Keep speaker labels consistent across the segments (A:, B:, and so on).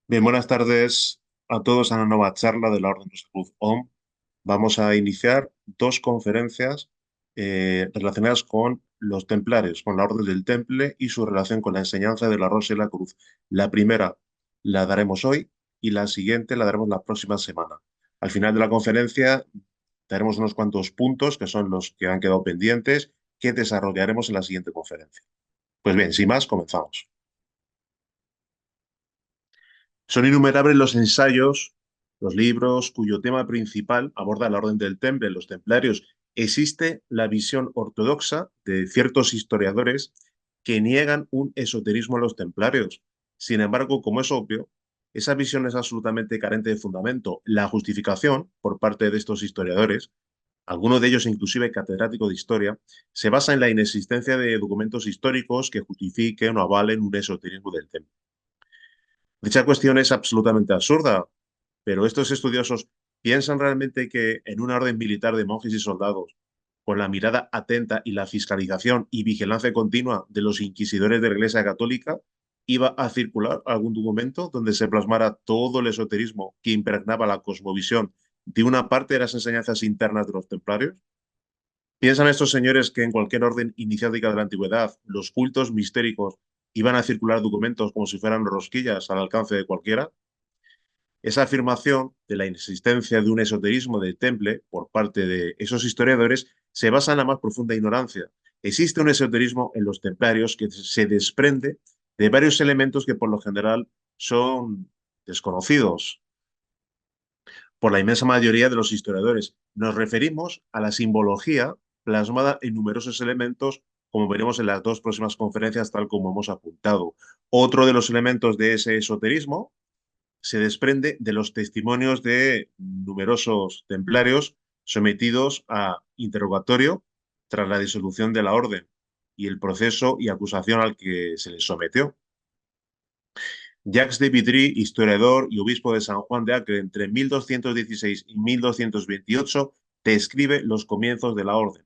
A: Bien, buenas tardes a todos a una nueva charla de la Orden de Salud OM. Vamos a iniciar dos conferencias relacionadas con los templarios, con la Orden del Temple y su relación con la enseñanza de la Rosa y la Cruz. La primera la daremos hoy y la siguiente la daremos la próxima semana. Al final de la conferencia daremos unos cuantos puntos que son los que han quedado pendientes que desarrollaremos en la siguiente conferencia. Pues bien, sin más, comenzamos. Son innumerables los ensayos, los libros cuyo tema principal aborda la Orden del Temple, los templarios. Existe la visión ortodoxa de ciertos historiadores que niegan un esoterismo a los templarios. Sin embargo, como es obvio, esa visión es absolutamente carente de fundamento. La justificación por parte de estos historiadores, algunos de ellos inclusive catedráticos de historia, se basa en la inexistencia de documentos históricos que justifiquen o avalen un esoterismo del temple. Dicha cuestión es absolutamente absurda, pero estos estudiosos piensan realmente que en una orden militar de monjes y soldados, con la mirada atenta y la fiscalización y vigilancia continua de los inquisidores de la Iglesia Católica, iba a circular algún documento donde se plasmara todo el esoterismo que impregnaba la cosmovisión de una parte de las enseñanzas internas de los templarios. ¿Piensan estos señores que en cualquier orden iniciática de la antigüedad los cultos mistéricos iban a circular documentos como si fueran rosquillas al alcance de cualquiera? Esa afirmación de la inexistencia de un esoterismo del temple por parte de esos historiadores se basa en la más profunda ignorancia. Existe un esoterismo en los templarios que se desprende de varios elementos que por lo general son desconocidos por la inmensa mayoría de los historiadores. Nos referimos a la simbología plasmada en numerosos elementos, como veremos en las dos próximas conferencias, tal como hemos apuntado. Otro de los elementos de ese esoterismo se desprende de los testimonios de numerosos templarios sometidos a interrogatorio tras la disolución de la orden y el proceso y acusación al que se les sometió. Jacques de Vitry, historiador y obispo de San Juan de Acre entre 1216 y 1228, describe los comienzos de la orden.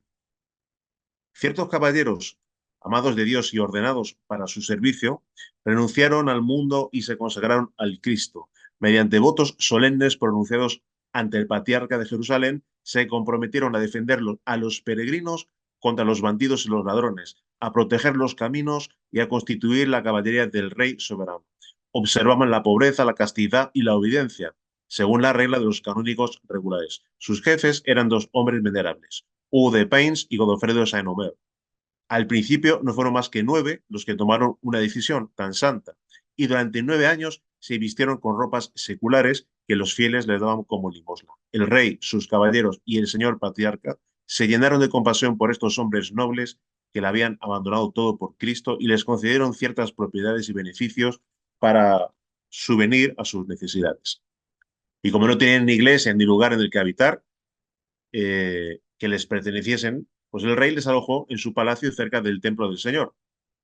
A: Ciertos caballeros, amados de Dios y ordenados para su servicio, renunciaron al mundo y se consagraron al Cristo. Mediante votos solemnes pronunciados ante el patriarca de Jerusalén, se comprometieron a defender a los peregrinos contra los bandidos y los ladrones, a proteger los caminos y a constituir la caballería del rey soberano. Observaban la pobreza, la castidad y la obediencia, según la regla de los canónigos regulares. Sus jefes eran dos hombres venerables, Hugo de Payns y Godofredo de Saint-Omer. Al principio no fueron más que 9 los que tomaron una decisión tan santa, y durante 9 años se vistieron con ropas seculares que los fieles les daban como limosna. El rey, sus caballeros y el señor patriarca se llenaron de compasión por estos hombres nobles que le habían abandonado todo por Cristo y les concedieron ciertas propiedades y beneficios para subvenir a sus necesidades. Y como no tenían ni iglesia ni lugar en el que habitar, que les perteneciesen, pues el rey les alojó en su palacio cerca del templo del Señor.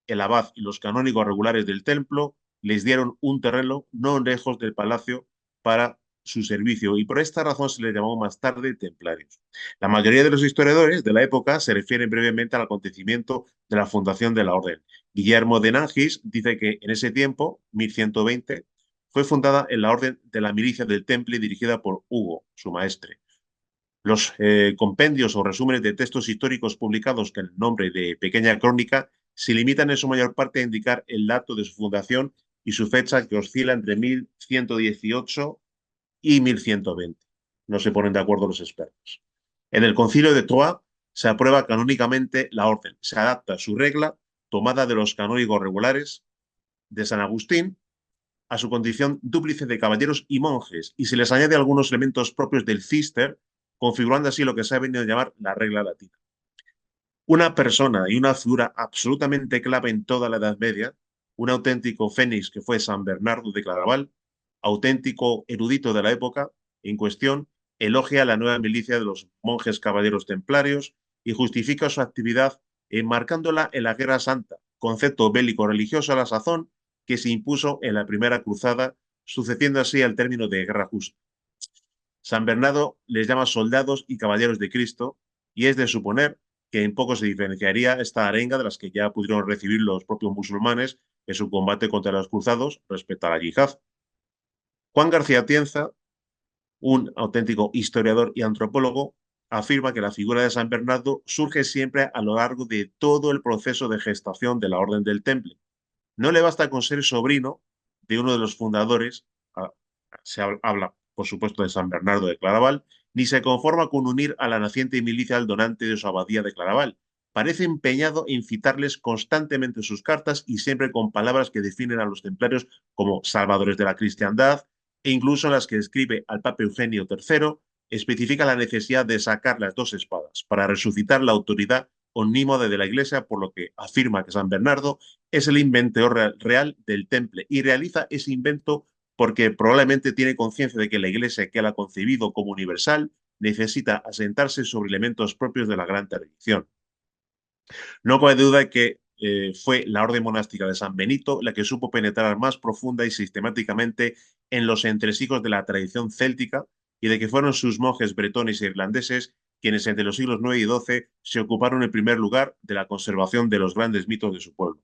A: El abad y los canónigos regulares del templo les dieron un terreno no lejos del palacio para su servicio y por esta razón se les llamó más tarde templarios. La mayoría de los historiadores de la época se refieren brevemente al acontecimiento de la fundación de la orden. Guillermo de Nangis dice que en ese tiempo, 1120, fue fundada en la orden de la milicia del Temple dirigida por Hugo, su maestre. Los compendios o resúmenes de textos históricos publicados con el nombre de Pequeña Crónica se limitan en su mayor parte a indicar el dato de su fundación y su fecha que oscila entre 1118 y 1120. No se ponen de acuerdo los expertos. En el Concilio de Troyes se aprueba canónicamente la orden. Se adapta su regla, tomada de los canónigos regulares de San Agustín, a su condición dúplice de caballeros y monjes, y se les añade algunos elementos propios del cister, configurando así lo que se ha venido a llamar la regla latina. Una persona y una figura absolutamente clave en toda la Edad Media, un auténtico fénix que fue San Bernardo de Claraval, auténtico erudito de la época en cuestión, elogia la nueva milicia de los monjes caballeros templarios y justifica su actividad enmarcándola en la Guerra Santa, concepto bélico religioso a la sazón que se impuso en la Primera Cruzada, sucediendo así al término de Guerra Justa. San Bernardo les llama soldados y caballeros de Cristo, y es de suponer que en poco se diferenciaría esta arenga de las que ya pudieron recibir los propios musulmanes en su combate contra los cruzados respecto a la yihad. Juan García Tienza, un auténtico historiador y antropólogo, afirma que la figura de San Bernardo surge siempre a lo largo de todo el proceso de gestación de la Orden del Temple. No le basta con ser sobrino de uno de los fundadores, ah, habla, por supuesto, de San Bernardo de Claraval, ni se conforma con unir a la naciente milicia al donante de su abadía de Claraval. Parece empeñado en citarles constantemente sus cartas y siempre con palabras que definen a los templarios como salvadores de la cristiandad, e incluso en las que escribe al Papa Eugenio III, especifica la necesidad de sacar las dos espadas para resucitar la autoridad omnímoda de la Iglesia, por lo que afirma que San Bernardo es el inventor real del temple y realiza ese invento porque probablemente tiene conciencia de que la Iglesia que él ha concebido como universal necesita asentarse sobre elementos propios de la gran tradición. No cabe duda de que fue la orden monástica de San Benito la que supo penetrar más profunda y sistemáticamente en los entresijos de la tradición céltica y de que fueron sus monjes bretones e irlandeses quienes entre los siglos IX y XII se ocuparon en primer lugar de la conservación de los grandes mitos de su pueblo.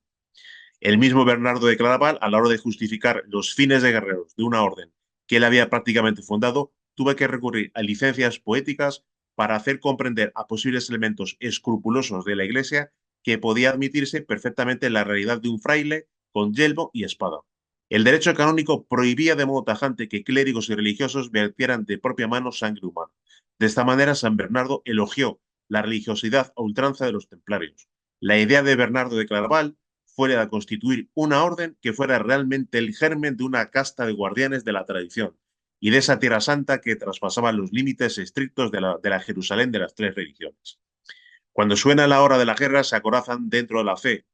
A: El mismo Bernardo de Claraval, a la hora de justificar los fines de guerreros de una orden que él había prácticamente fundado, tuvo que recurrir a licencias poéticas para hacer comprender a posibles elementos escrupulosos de la Iglesia que podía admitirse perfectamente la realidad de un fraile con yelmo y espada. El derecho canónico prohibía de modo tajante que clérigos y religiosos vertieran de propia mano sangre humana. De esta manera, San Bernardo elogió la religiosidad a ultranza de los templarios. La idea de Bernardo de Claraval fuera a constituir una orden que fuera realmente el germen de una casta de guardianes de la tradición y de esa tierra santa que traspasaba los límites estrictos de la Jerusalén de las tres religiones. Cuando suena la hora de la guerra, se acorazan dentro de la fe,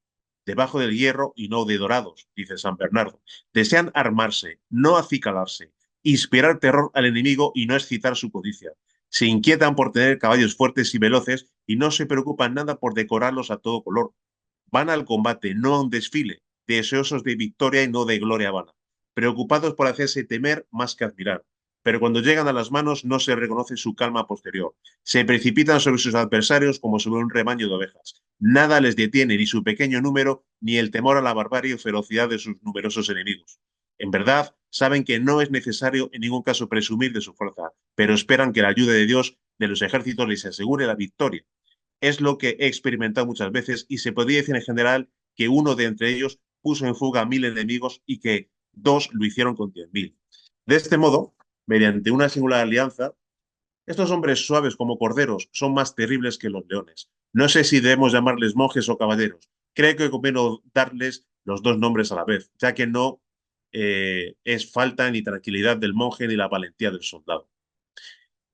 A: debajo del hierro y no de dorados, dice San Bernardo. Desean armarse, no acicalarse, inspirar terror al enemigo y no excitar su codicia. Se inquietan por tener caballos fuertes y veloces y no se preocupan nada por decorarlos a todo color. Van al combate, no a un desfile, deseosos de victoria y no de gloria vana, preocupados por hacerse temer más que admirar. Pero cuando llegan a las manos no se reconoce su calma posterior. Se precipitan sobre sus adversarios como sobre un rebaño de ovejas. Nada les detiene, ni su pequeño número, ni el temor a la barbarie o ferocidad de sus numerosos enemigos. En verdad, saben que no es necesario en ningún caso presumir de su fuerza, pero esperan que la ayuda de Dios de los ejércitos les asegure la victoria. Es lo que he experimentado muchas veces y se podría decir en general que uno de entre ellos puso en fuga a 1000 enemigos y que dos lo hicieron con 10.000. De este modo, mediante una singular alianza, estos hombres suaves como corderos son más terribles que los leones. No sé si debemos llamarles monjes o caballeros. Creo que conviene darles los dos nombres a la vez, ya que no es falta ni tranquilidad del monje ni la valentía del soldado.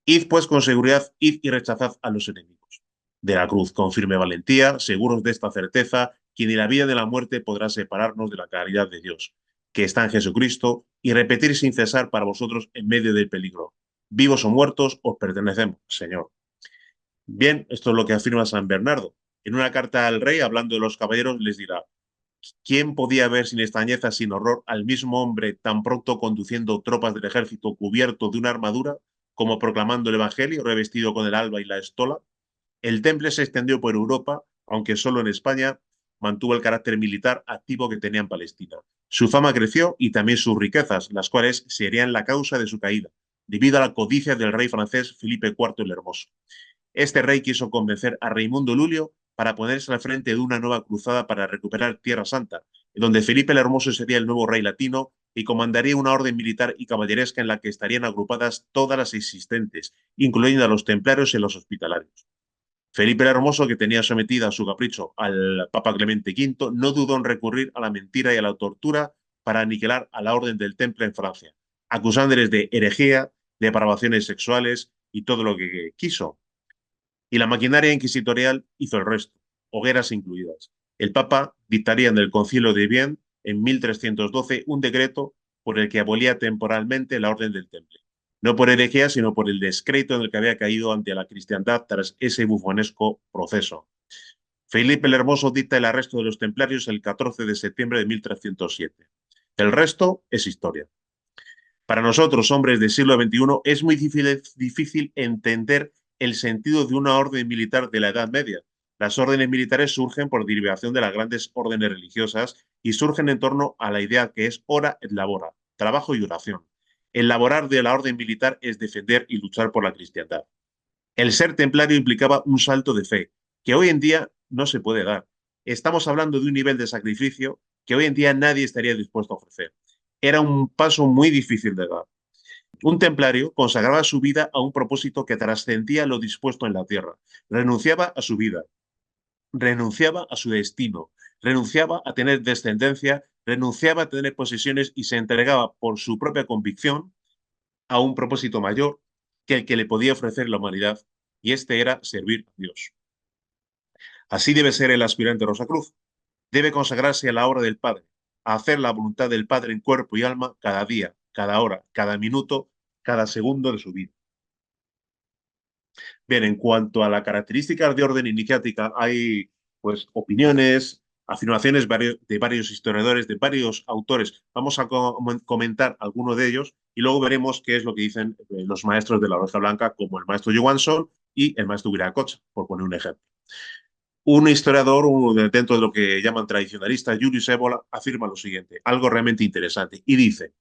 A: Id pues con seguridad, id y rechazad a los enemigos de la cruz con firme valentía, seguros de esta certeza, que ni la vida ni la muerte podrá separarnos de la caridad de Dios, que está en Jesucristo, y repetir sin cesar para vosotros en medio del peligro. Vivos o muertos, os pertenecemos, Señor. Bien, esto es lo que afirma San Bernardo. En una carta al rey, hablando de los caballeros, les dirá: ¿quién podía ver sin extrañeza, sin horror, al mismo hombre tan pronto conduciendo tropas del ejército cubierto de una armadura, como proclamando el Evangelio, revestido con el alba y la estola? El temple se extendió por Europa, aunque solo en España mantuvo el carácter militar activo que tenía en Palestina. Su fama creció y también sus riquezas, las cuales serían la causa de su caída, debido a la codicia del rey francés Felipe IV el Hermoso. Este rey quiso convencer a Raimundo Lulio para ponerse al frente de una nueva cruzada para recuperar Tierra Santa, donde Felipe el Hermoso sería el nuevo rey latino y comandaría una orden militar y caballeresca en la que estarían agrupadas todas las existentes, incluyendo a los templarios y los hospitalarios. Felipe el Hermoso, que tenía sometida a su capricho al Papa Clemente V, no dudó en recurrir a la mentira y a la tortura para aniquilar a la Orden del Temple en Francia, acusándoles de herejía, de depravaciones sexuales y todo lo que quiso. Y la maquinaria inquisitorial hizo el resto, hogueras incluidas. El Papa dictaría en el Concilio de Vienne en 1312 un decreto por el que abolía temporalmente la Orden del Temple. No por herejía, sino por el descrédito en el que había caído ante la cristiandad tras ese bufonesco proceso. Felipe el Hermoso dicta el arresto de los templarios el 14 de septiembre de 1307. El resto es historia. Para nosotros, hombres del siglo XXI, es muy difícil entender el sentido de una orden militar de la Edad Media. Las órdenes militares surgen por derivación de las grandes órdenes religiosas y surgen en torno a la idea que es ora et labora, trabajo y oración. El laborar de la orden militar es defender y luchar por la cristiandad. El ser templario implicaba un salto de fe, que hoy en día no se puede dar. Estamos hablando de un nivel de sacrificio que hoy en día nadie estaría dispuesto a ofrecer. Era un paso muy difícil de dar. Un templario consagraba su vida a un propósito que trascendía lo dispuesto en la tierra. Renunciaba a su vida, renunciaba a su destino, renunciaba a tener descendencia, renunciaba a tener posesiones y se entregaba por su propia convicción a un propósito mayor que el que le podía ofrecer la humanidad, y este era servir a Dios. Así debe ser el aspirante Rosacruz. Debe consagrarse a la obra del Padre, a hacer la voluntad del Padre en cuerpo y alma cada día, cada hora, cada minuto, cada segundo de su vida. Bien, en cuanto a las características de orden iniciática, hay pues opiniones, afirmaciones de varios historiadores, de varios autores. Vamos a comentar algunos de ellos y luego veremos qué es lo que dicen los maestros de la Oveja Blanca, como el maestro Johansson y el maestro Viracocha, por poner un ejemplo. Un historiador, dentro de lo que llaman tradicionalista, Julius Evola, afirma lo siguiente, algo realmente interesante, y dice: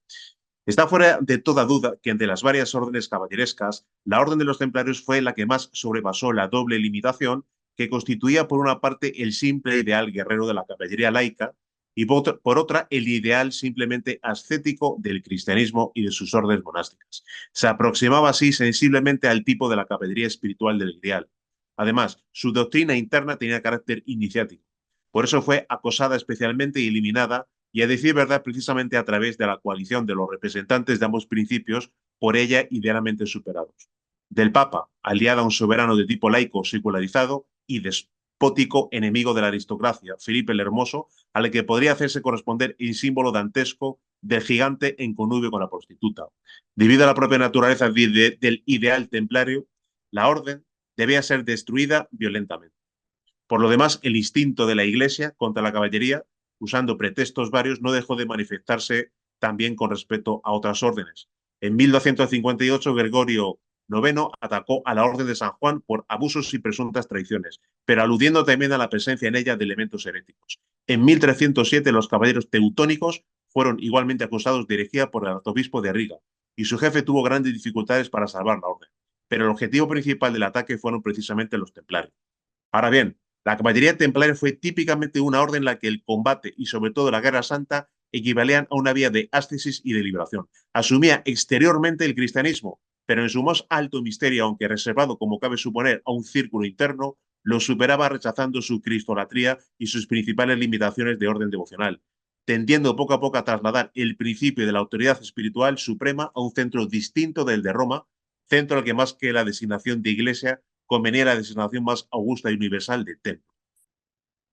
A: está fuera de toda duda que entre las varias órdenes caballerescas, la orden de los templarios fue la que más sobrepasó la doble limitación que constituía por una parte el simple ideal guerrero de la caballería laica y por otra el ideal simplemente ascético del cristianismo y de sus órdenes monásticas. Se aproximaba así sensiblemente al tipo de la caballería espiritual del ideal. Además, su doctrina interna tenía carácter iniciático. Por eso fue acosada especialmente y eliminada, y a decir verdad, precisamente a través de la coalición de los representantes de ambos principios, por ella idealmente superados. Del Papa, aliada a un soberano de tipo laico secularizado y despótico enemigo de la aristocracia, Felipe el Hermoso, al que podría hacerse corresponder el símbolo dantesco del gigante en connubio con la prostituta. Debido a la propia naturaleza del ideal templario, la orden debía ser destruida violentamente. Por lo demás, el instinto de la Iglesia contra la caballería, usando pretextos varios, no dejó de manifestarse también con respecto a otras órdenes. En 1258, Gregorio IX atacó a la Orden de San Juan por abusos y presuntas traiciones, pero aludiendo también a la presencia en ella de elementos heréticos. En 1307, los caballeros teutónicos fueron igualmente acusados de herejía por el arzobispo de Riga, y su jefe tuvo grandes dificultades para salvar la orden. Pero el objetivo principal del ataque fueron precisamente los templarios. Ahora bien, la caballería templaria fue típicamente una orden en la que el combate y sobre todo la guerra santa equivalían a una vía de ascesis y de liberación. Asumía exteriormente el cristianismo, pero en su más alto misterio, aunque reservado, como cabe suponer, a un círculo interno, lo superaba rechazando su cristolatría y sus principales limitaciones de orden devocional, tendiendo poco a poco a trasladar el principio de la autoridad espiritual suprema a un centro distinto del de Roma, centro al que más que la designación de iglesia convenía la designación más augusta y universal de templo.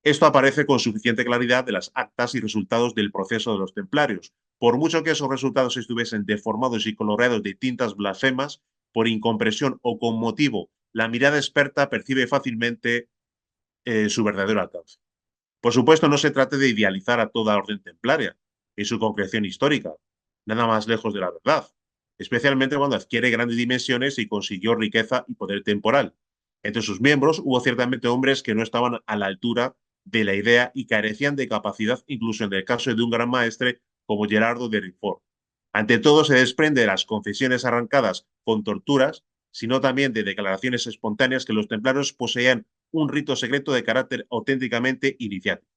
A: Esto aparece con suficiente claridad de las actas y resultados del proceso de los templarios. Por mucho que esos resultados estuviesen deformados y coloreados de tintas blasfemas, por incompresión o con motivo, la mirada experta percibe fácilmente su verdadero alcance. Por supuesto, no se trata de idealizar a toda orden templaria en su concreción histórica, nada más lejos de la verdad, especialmente cuando adquiere grandes dimensiones y consiguió riqueza y poder temporal. Entre sus miembros hubo ciertamente hombres que no estaban a la altura de la idea y carecían de capacidad, incluso en el caso de un gran maestre como Gerardo de Rifford. Ante todo, se desprende de las confesiones arrancadas con torturas, sino también de declaraciones espontáneas que los templarios poseían un rito secreto de carácter auténticamente iniciático.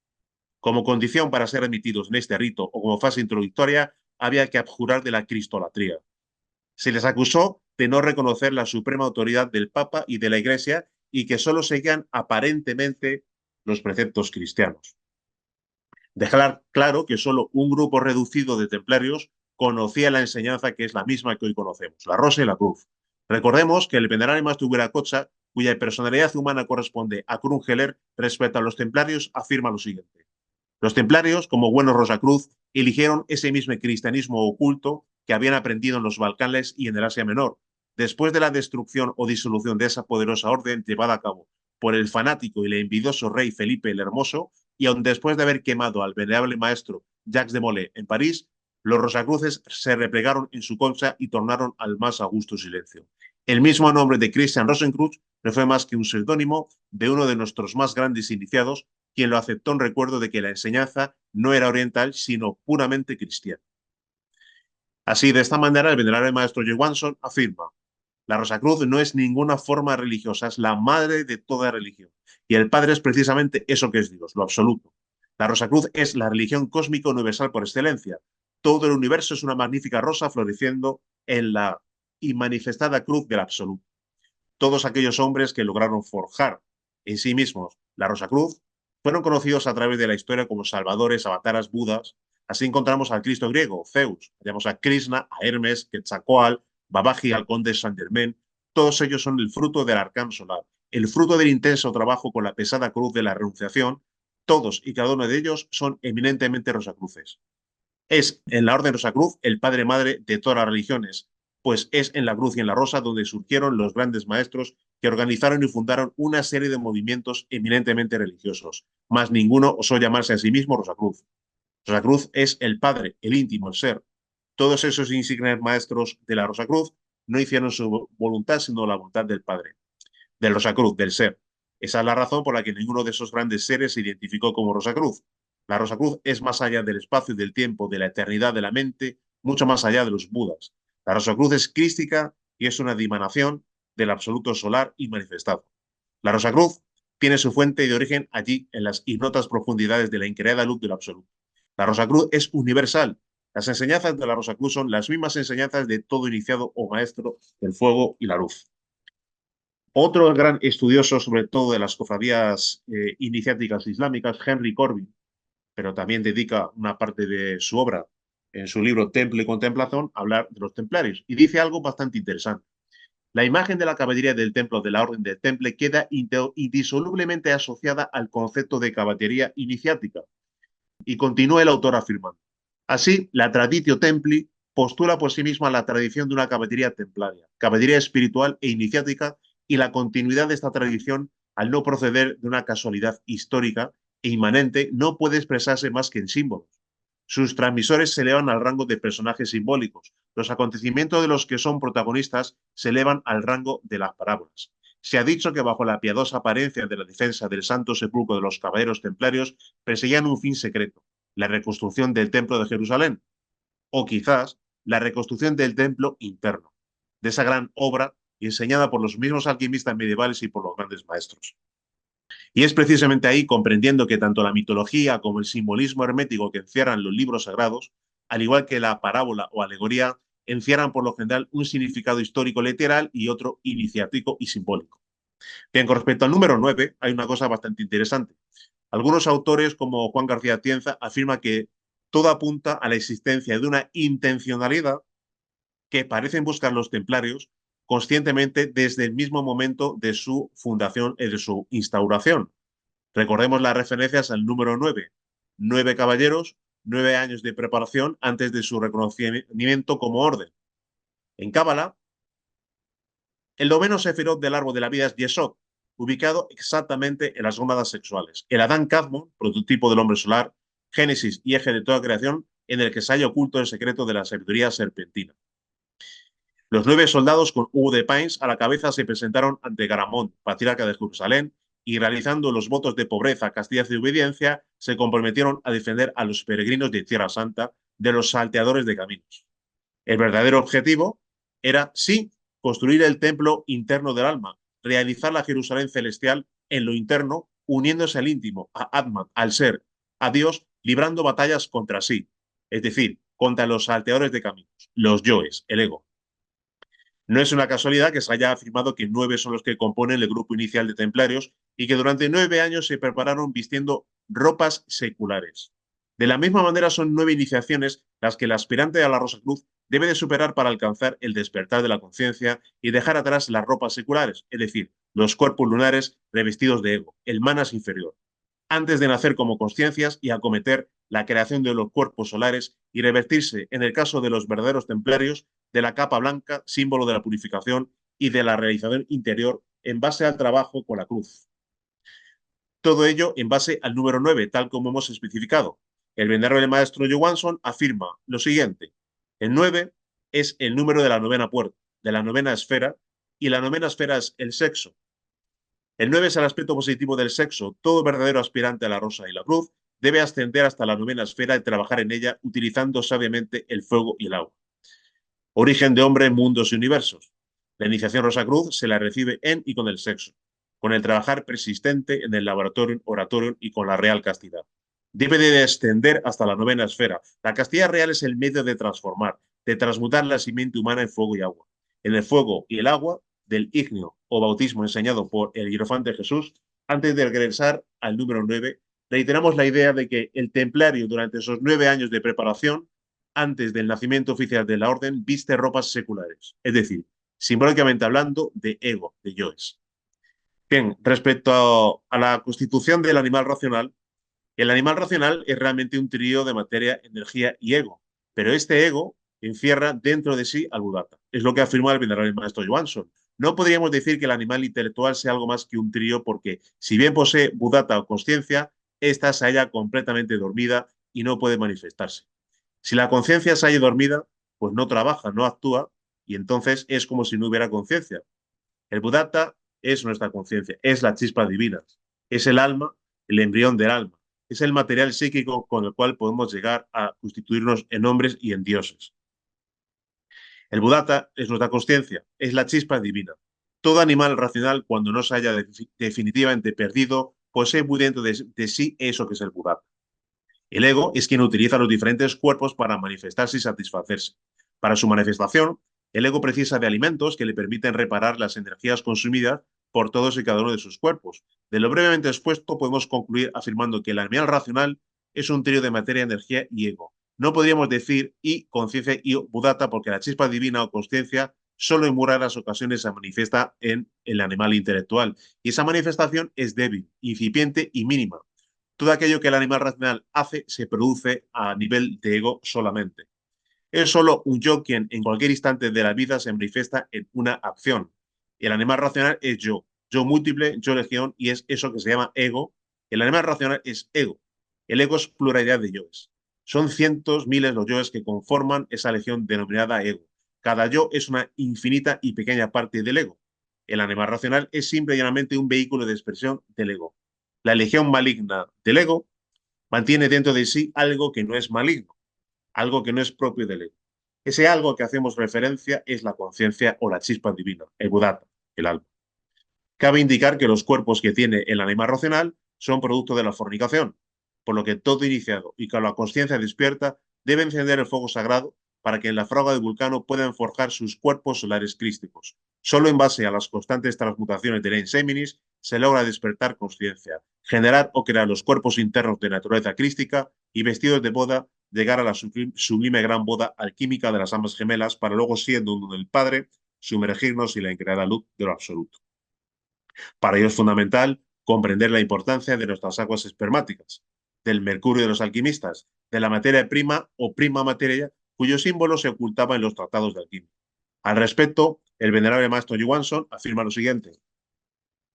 A: Como condición para ser admitidos en este rito o como fase introductoria, había que abjurar de la cristolatría. Se les acusó de no reconocer la suprema autoridad del Papa y de la Iglesia y que solo seguían aparentemente los preceptos cristianos. Dejar claro que solo un grupo reducido de templarios conocía la enseñanza que es la misma que hoy conocemos, la rosa y la cruz. Recordemos que el venerable maestro Viracocha, cuya personalidad humana corresponde a Krungeler respecto a los templarios, afirma lo siguiente: los templarios, como buenos Rosacruz, eligieron ese mismo cristianismo oculto que habían aprendido en los Balcanes y en el Asia Menor, después de la destrucción o disolución de esa poderosa orden llevada a cabo por el fanático y el envidioso rey Felipe el Hermoso, y aun después de haber quemado al venerable maestro Jacques de Molay en París, los Rosacruces se replegaron en su concha y tornaron al más augusto silencio. El mismo nombre de Christian Rosenkreuz no fue más que un seudónimo de uno de nuestros más grandes iniciados, quien lo aceptó en recuerdo de que la enseñanza no era oriental, sino puramente cristiana. Así, de esta manera, el venerable maestro Johansson afirma: la Rosacruz no es ninguna forma religiosa, es la madre de toda religión. Y el Padre es precisamente eso que es Dios, lo absoluto. La Rosacruz es la religión cósmica universal por excelencia. Todo el universo es una magnífica rosa floreciendo en la inmanifestada cruz del absoluto. Todos aquellos hombres que lograron forjar en sí mismos la Rosacruz fueron conocidos a través de la historia como salvadores, avataras, budas. Así encontramos al Cristo griego, Zeus, tenemos a Krishna, a Hermes, Quetzalcóatl, Babaji, al conde Saint Germain. Todos ellos son el fruto del arcán solar, el fruto del intenso trabajo con la pesada cruz de la renunciación. Todos y cada uno de ellos son eminentemente rosacruces. Es en la Orden Rosacruz el padre-madre de todas las religiones, pues es en la cruz y en la rosa donde surgieron los grandes maestros que organizaron y fundaron una serie de movimientos eminentemente religiosos. Más ninguno osó llamarse a sí mismo Rosacruz. Rosacruz es el padre, el íntimo, el ser. Todos esos insignes maestros de la Rosacruz no hicieron su voluntad, sino la voluntad del Padre, del Rosacruz, del ser. Esa es la razón por la que ninguno de esos grandes seres se identificó como Rosacruz. La Rosacruz es más allá del espacio y del tiempo, de la eternidad de la mente, mucho más allá de los Budas. La Rosacruz es crística y es una dimanación del absoluto solar y manifestado. La Rosacruz tiene su fuente y de origen allí, en las ignotas profundidades de la increada luz del absoluto. La Rosacruz es universal. Las enseñanzas de la Rosacruz son las mismas enseñanzas de todo iniciado o maestro del fuego y la luz. Otro gran estudioso, sobre todo de las cofradías iniciáticas islámicas, Henry Corbin, pero también dedica una parte de su obra en su libro Temple y Contemplación a hablar de los templarios. Y dice algo bastante interesante. La imagen de la caballería del templo de la Orden del Temple queda indisolublemente asociada al concepto de caballería iniciática. Y continúa el autor afirmando: así, la Traditio Templi postula por sí misma la tradición de una caballería templaria, caballería espiritual e iniciática, y la continuidad de esta tradición, al no proceder de una casualidad histórica e inmanente, no puede expresarse más que en símbolos. Sus transmisores se elevan al rango de personajes simbólicos. Los acontecimientos de los que son protagonistas se elevan al rango de las parábolas. Se ha dicho que bajo la piadosa apariencia de la defensa del santo sepulcro de los caballeros templarios perseguían un fin secreto: la reconstrucción del templo de Jerusalén, o quizás la reconstrucción del templo interno, de esa gran obra enseñada por los mismos alquimistas medievales y por los grandes maestros. Y es precisamente ahí, comprendiendo que tanto la mitología como el simbolismo hermético que encierran los libros sagrados, al igual que la parábola o alegoría, encierran por lo general un significado histórico literal y otro iniciático y simbólico. Bien, con respecto al número 9, hay una cosa bastante interesante. Algunos autores, como Juan García Tienza, afirman que todo apunta a la existencia de una intencionalidad que parecen buscar los templarios conscientemente desde el mismo momento de su fundación y de su instauración. Recordemos las referencias al número 9. 9 caballeros, 9 años de preparación antes de su reconocimiento como orden. En Cábala, el noveno sefirot del árbol de la vida es Yesod, ubicado exactamente en las gónadas sexuales. El Adán Kadmon, prototipo del hombre solar, génesis y eje de toda creación, en el que se halla oculto el secreto de la sabiduría serpentina. Los 9 soldados con Hugo de Pines a la cabeza se presentaron ante Garamond, patriarca de Jerusalén, y realizando los votos de pobreza, castidad y obediencia, se comprometieron a defender a los peregrinos de Tierra Santa de los salteadores de caminos. El verdadero objetivo era, sí, construir el templo interno del alma, realizar la Jerusalén celestial en lo interno, uniéndose al íntimo, a Atman, al ser, a Dios, librando batallas contra sí, es decir, contra los salteadores de caminos, los yoes, el ego. No es una casualidad que se haya afirmado que 9 son los que componen el grupo inicial de templarios y que durante 9 años se prepararon vistiendo ropas seculares. De la misma manera, son 9 iniciaciones las que el aspirante a la Rosacruz debe de superar para alcanzar el despertar de la conciencia y dejar atrás las ropas seculares, es decir, los cuerpos lunares revestidos de ego, el manas inferior, antes de nacer como conciencias y acometer la creación de los cuerpos solares y revertirse, en el caso de los verdaderos templarios, de la capa blanca, símbolo de la purificación y de la realización interior en base al trabajo con la cruz. Todo ello en base al número 9, tal como hemos especificado. El venerable maestro Johansson afirma lo siguiente: el 9 es el número de la novena puerta, de la novena esfera, y la novena esfera es el sexo. El 9 es el aspecto positivo del sexo. Todo verdadero aspirante a la rosa y la cruz debe ascender hasta la novena esfera y trabajar en ella utilizando sabiamente el fuego y el agua. Origen de hombre, mundos y universos. La iniciación Rosacruz se la recibe en y con el sexo, con el trabajar persistente en el laboratorio, oratorio y con la real castidad. Debe de descender hasta la novena esfera. La castidad real es el medio de transformar, de transmutar la simiente humana en fuego y agua. En el fuego y el agua del ignio o bautismo enseñado por el hierofante Jesús, antes de regresar al número 9, reiteramos la idea de que el templario durante esos 9 años de preparación antes del nacimiento oficial de la orden, viste ropas seculares, es decir, simbólicamente hablando, de ego, de yoes. Bien, respecto a la constitución del animal racional, el animal racional es realmente un trío de materia, energía y ego, pero este ego encierra dentro de sí al Buddhata. Es lo que afirma el venerable maestro Johansson. No podríamos decir que el animal intelectual sea algo más que un trío porque, si bien posee Buddhata o conciencia, ésta se halla completamente dormida y no puede manifestarse. Si la conciencia se halla dormida, pues no trabaja, no actúa, y entonces es como si no hubiera conciencia. El Buddhata es nuestra conciencia, es la chispa divina, es el alma, el embrión del alma, es el material psíquico con el cual podemos llegar a constituirnos en hombres y en dioses. El Buddhata es nuestra conciencia, es la chispa divina. Todo animal racional, cuando no se haya definitivamente perdido, posee muy dentro de sí eso que es el Buddhata. El ego es quien utiliza los diferentes cuerpos para manifestarse y satisfacerse. Para su manifestación, el ego precisa de alimentos que le permiten reparar las energías consumidas por todos y cada uno de sus cuerpos. De lo brevemente expuesto, podemos concluir afirmando que el animal racional es un trío de materia, energía y ego. No podríamos decir y conciencia y Buddhata porque la chispa divina o conciencia solo en muy raras ocasiones se manifiesta en el animal intelectual. Y esa manifestación es débil, incipiente y mínima. Todo aquello que el animal racional hace se produce a nivel de ego solamente. Es solo un yo quien en cualquier instante de la vida se manifiesta en una acción. El animal racional es yo múltiple, yo legión, y es eso que se llama ego. El animal racional es ego. El ego es pluralidad de yoes. Son cientos, miles los yoes que conforman esa legión denominada ego. Cada yo es una infinita y pequeña parte del ego. El animal racional es simple y llanamente un vehículo de expresión del ego. La legión maligna del ego mantiene dentro de sí algo que no es maligno, algo que no es propio del ego. Ese algo que hacemos referencia es la conciencia o la chispa divina, el Buddhata, el alma. Cabe indicar que los cuerpos que tiene el animal racional son producto de la fornicación, por lo que todo iniciado y con la conciencia despierta debe encender el fuego sagrado para que en la fragua de Vulcano puedan forjar sus cuerpos solares crísticos. Solo en base a las constantes transmutaciones del Enseminis se logra despertar conciencia, generar o crear los cuerpos internos de naturaleza crística y vestidos de boda llegar a la sublime gran boda alquímica de las almas gemelas para luego, siendo uno del Padre, sumergirnos en la increada luz de lo absoluto. Para ello es fundamental comprender la importancia de nuestras aguas espermáticas, del mercurio de los alquimistas, de la materia prima o prima materia, cuyo símbolo se ocultaba en los tratados de alquimia. Al respecto, el venerable maestro Johansson afirma lo siguiente: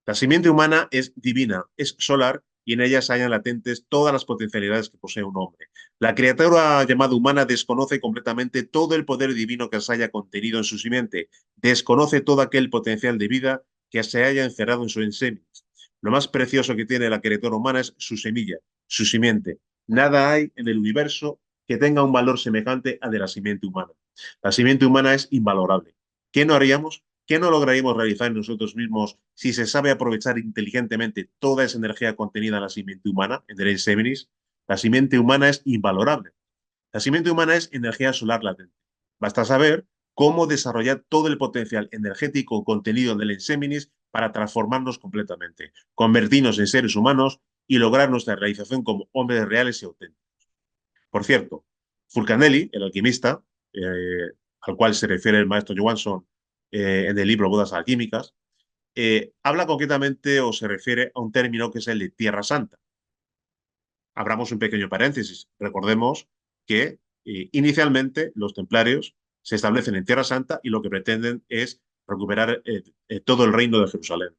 A: la simiente humana es divina, es solar y en ella se hallan latentes todas las potencialidades que posee un hombre. La criatura llamada humana desconoce completamente todo el poder divino que se haya contenido en su simiente, desconoce todo aquel potencial de vida que se haya encerrado en su ensemis. Lo más precioso que tiene la criatura humana es su semilla, su simiente. Nada hay en el universo que tenga un valor semejante al de la simiente humana. La simiente humana es invalorable. ¿Qué no haríamos? ¿Qué no lograríamos realizar nosotros mismos si se sabe aprovechar inteligentemente toda esa energía contenida en la simiente humana, en el Enseminis? La simiente humana es invalorable. La simiente humana es energía solar latente. Basta saber cómo desarrollar todo el potencial energético contenido en el Enseminis para transformarnos completamente, convertirnos en seres humanos y lograr nuestra realización como hombres reales y auténticos. Por cierto, Fulcanelli, el alquimista, al cual se refiere el maestro Johansson en el libro Bodas Alquímicas, habla concretamente o se refiere a un término que es el de Tierra Santa. Abramos un pequeño paréntesis. Recordemos que inicialmente los templarios se establecen en Tierra Santa y lo que pretenden es recuperar todo el reino de Jerusalén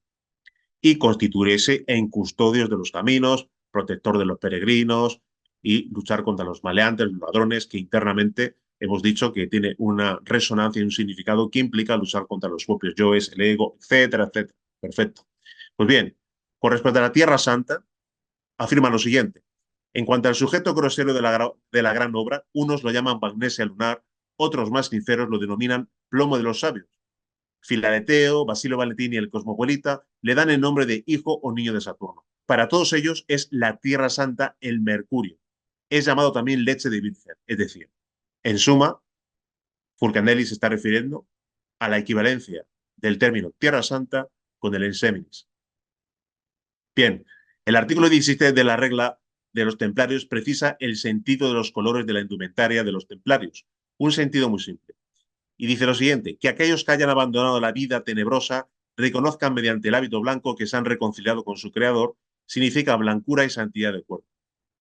A: y constituirse en custodios de los caminos, protector de los peregrinos y luchar contra los maleantes, los ladrones, que internamente hemos dicho que tiene una resonancia y un significado que implica luchar contra los propios yoes, el ego, etcétera, etcétera. Perfecto. Pues bien, con respecto a la Tierra Santa, afirma lo siguiente. En cuanto al sujeto grosero de la gran obra, unos lo llaman magnesia lunar, Otros más sinceros lo denominan plomo de los sabios. Filareteo, Basilio Valentín y el cosmopolita le dan el nombre de hijo o niño de Saturno. Para todos ellos es la Tierra Santa el Mercurio. Es llamado también leche de virgen, es decir, en suma, Fulcanelli se está refiriendo a la equivalencia del término Tierra Santa con el enseminis. Bien, el artículo 17 de la regla de los templarios precisa el sentido de los colores de la indumentaria de los templarios. Un sentido muy simple. Y dice lo siguiente, que aquellos que hayan abandonado la vida tenebrosa reconozcan mediante el hábito blanco que se han reconciliado con su creador, significa blancura y santidad de cuerpo.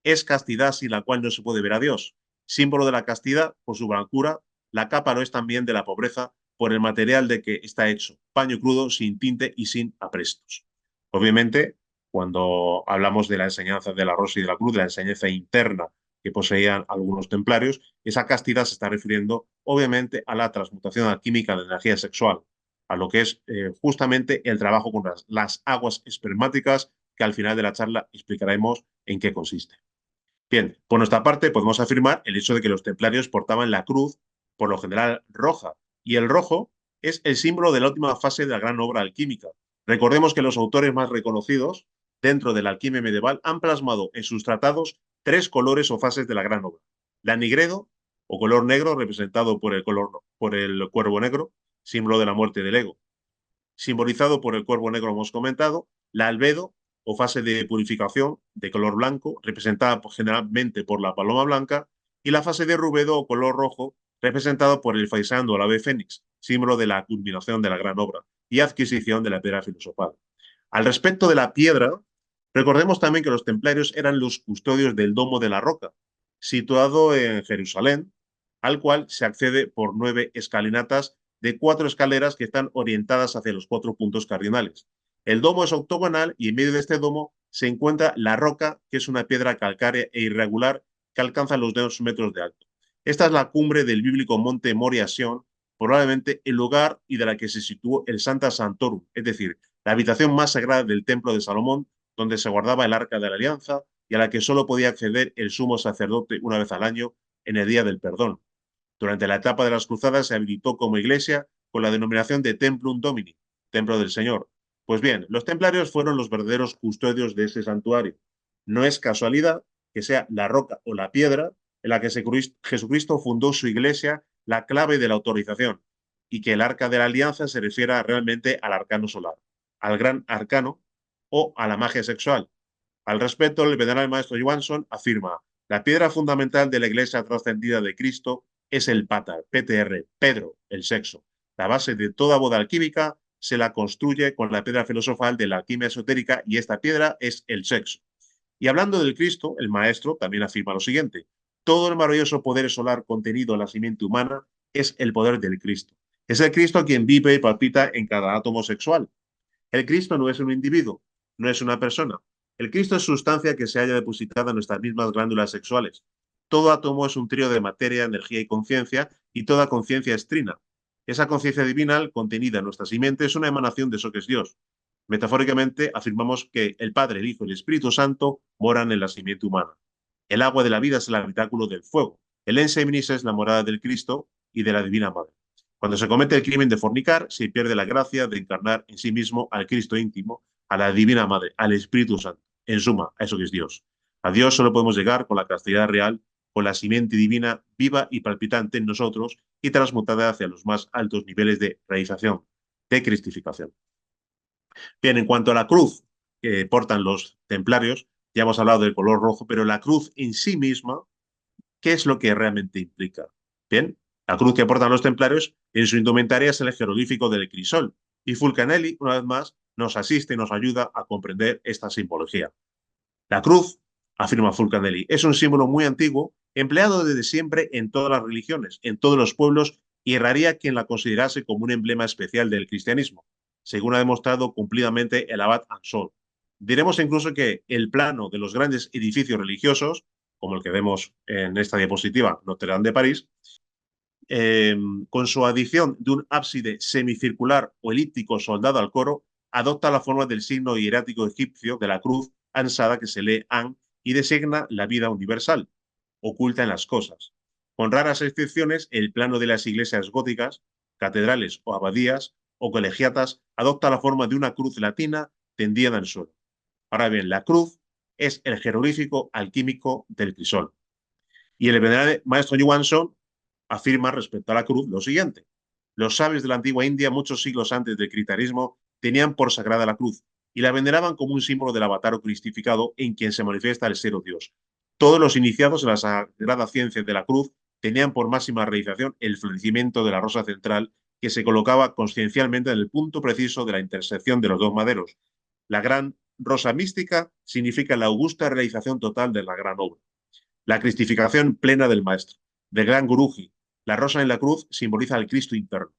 A: Es castidad sin la cual no se puede ver a Dios. Símbolo de la castidad por su blancura, la capa lo es también de la pobreza por el material de que está hecho, paño crudo, sin tinte y sin aprestos. Obviamente, cuando hablamos de la enseñanza de la Rosa y de la Cruz, de la enseñanza interna que poseían algunos templarios, esa castidad se está refiriendo obviamente a la transmutación alquímica de energía sexual, a lo que es justamente el trabajo con las aguas espermáticas, que al final de la charla explicaremos en qué consiste. Bien, por nuestra parte podemos afirmar el hecho de que los templarios portaban la cruz, por lo general roja, y el rojo es el símbolo de la última fase de la gran obra alquímica. Recordemos que los autores más reconocidos dentro de la alquimia medieval han plasmado en sus tratados tres colores o fases de la gran obra. La nigredo, o color negro, representado por el cuervo negro, símbolo de la muerte del ego. Simbolizado por el cuervo negro, hemos comentado. La albedo, o fase de purificación de color blanco, representada generalmente por la paloma blanca, y la fase de rubedo o color rojo, representado por el faisán o el ave fénix, símbolo de la culminación de la gran obra y adquisición de la piedra filosofal. Al respecto de la piedra, recordemos también que los templarios eran los custodios del Domo de la Roca, situado en Jerusalén, al cual se accede por 9 escalinatas de 4 escaleras que están orientadas hacia los 4 puntos cardinales. El domo es octogonal y en medio de este domo se encuentra la roca, que es una piedra calcárea e irregular que alcanza los 2 metros de alto. Esta es la cumbre del bíblico monte Moria Sion, probablemente el lugar y de la que se situó el Santa Santorum, es decir, la habitación más sagrada del templo de Salomón, donde se guardaba el arca de la alianza y a la que solo podía acceder el sumo sacerdote una vez al año en el día del perdón. Durante la etapa de las cruzadas se habilitó como iglesia con la denominación de Templum Domini, Templo del Señor. Pues bien, los templarios fueron los verdaderos custodios de ese santuario. No es casualidad que sea la roca o la piedra en la que Jesucristo fundó su iglesia la clave de la autorización y que el arca de la alianza se refiera realmente al arcano solar, al gran arcano o a la magia sexual. Al respecto, el venerable maestro Johansson afirma: la piedra fundamental de la iglesia trascendida de Cristo es el pater, PTR, Pedro, el sexo. La base de toda boda alquímica se la construye con la piedra filosofal de la alquimia esotérica y esta piedra es el sexo. Y hablando del Cristo, el maestro también afirma lo siguiente: todo el maravilloso poder solar contenido en la simiente humana es el poder del Cristo. Es el Cristo quien vive y palpita en cada átomo sexual. El Cristo no es un individuo, no es una persona. El Cristo es sustancia que se halla depositada en nuestras mismas glándulas sexuales. Todo átomo es un trío de materia, energía y conciencia, y toda conciencia es trina. Esa conciencia divina contenida en nuestra simiente es una emanación de eso que es Dios. Metafóricamente, afirmamos que el Padre, el Hijo y el Espíritu Santo moran en la simiente humana. El agua de la vida es el habitáculo del fuego. El enseminis es la morada del Cristo y de la Divina Madre. Cuando se comete el crimen de fornicar, se pierde la gracia de encarnar en sí mismo al Cristo íntimo, a la Divina Madre, al Espíritu Santo. En suma, a eso que es Dios. A Dios solo podemos llegar con la castidad real, con la simiente divina viva y palpitante en nosotros y transmutada hacia los más altos niveles de realización, de cristificación. Bien, en cuanto a la cruz que portan los templarios, ya hemos hablado del color rojo, pero la cruz en sí misma, ¿qué es lo que realmente implica? Bien, la cruz que portan los templarios en su indumentaria es el jeroglífico del crisol. Y Fulcanelli, una vez más, nos asiste y nos ayuda a comprender esta simbología. La cruz, afirma Fulcanelli, es un símbolo muy antiguo, empleado desde siempre en todas las religiones, en todos los pueblos, y erraría quien la considerase como un emblema especial del cristianismo, según ha demostrado cumplidamente el abad Ansol. Diremos incluso que el plano de los grandes edificios religiosos, como el que vemos en esta diapositiva, Notre Dame de París, con su adición de un ábside semicircular o elíptico soldado al coro, adopta la forma del signo hierático egipcio de la cruz ansada que se lee An y designa la vida universal, oculta en las cosas. Con raras excepciones, el plano de las iglesias góticas, catedrales o abadías o colegiatas adopta la forma de una cruz latina tendida al suelo. Ahora bien, la cruz es el jeroglífico alquímico del crisol. Y el venerable maestro Johansson afirma respecto a la cruz lo siguiente. Los sabios de la antigua India, muchos siglos antes del cristianismo, tenían por sagrada la cruz y la veneraban como un símbolo del avatar o cristificado en quien se manifiesta el ser o Dios. Todos los iniciados en la sagrada ciencia de la cruz tenían por máxima realización el florecimiento de la rosa central que se colocaba consciencialmente en el punto preciso de la intersección de los dos maderos. La gran rosa mística significa la augusta realización total de la gran obra. La cristificación plena del Maestro, del gran Guruji. La rosa en la cruz simboliza al Cristo interno,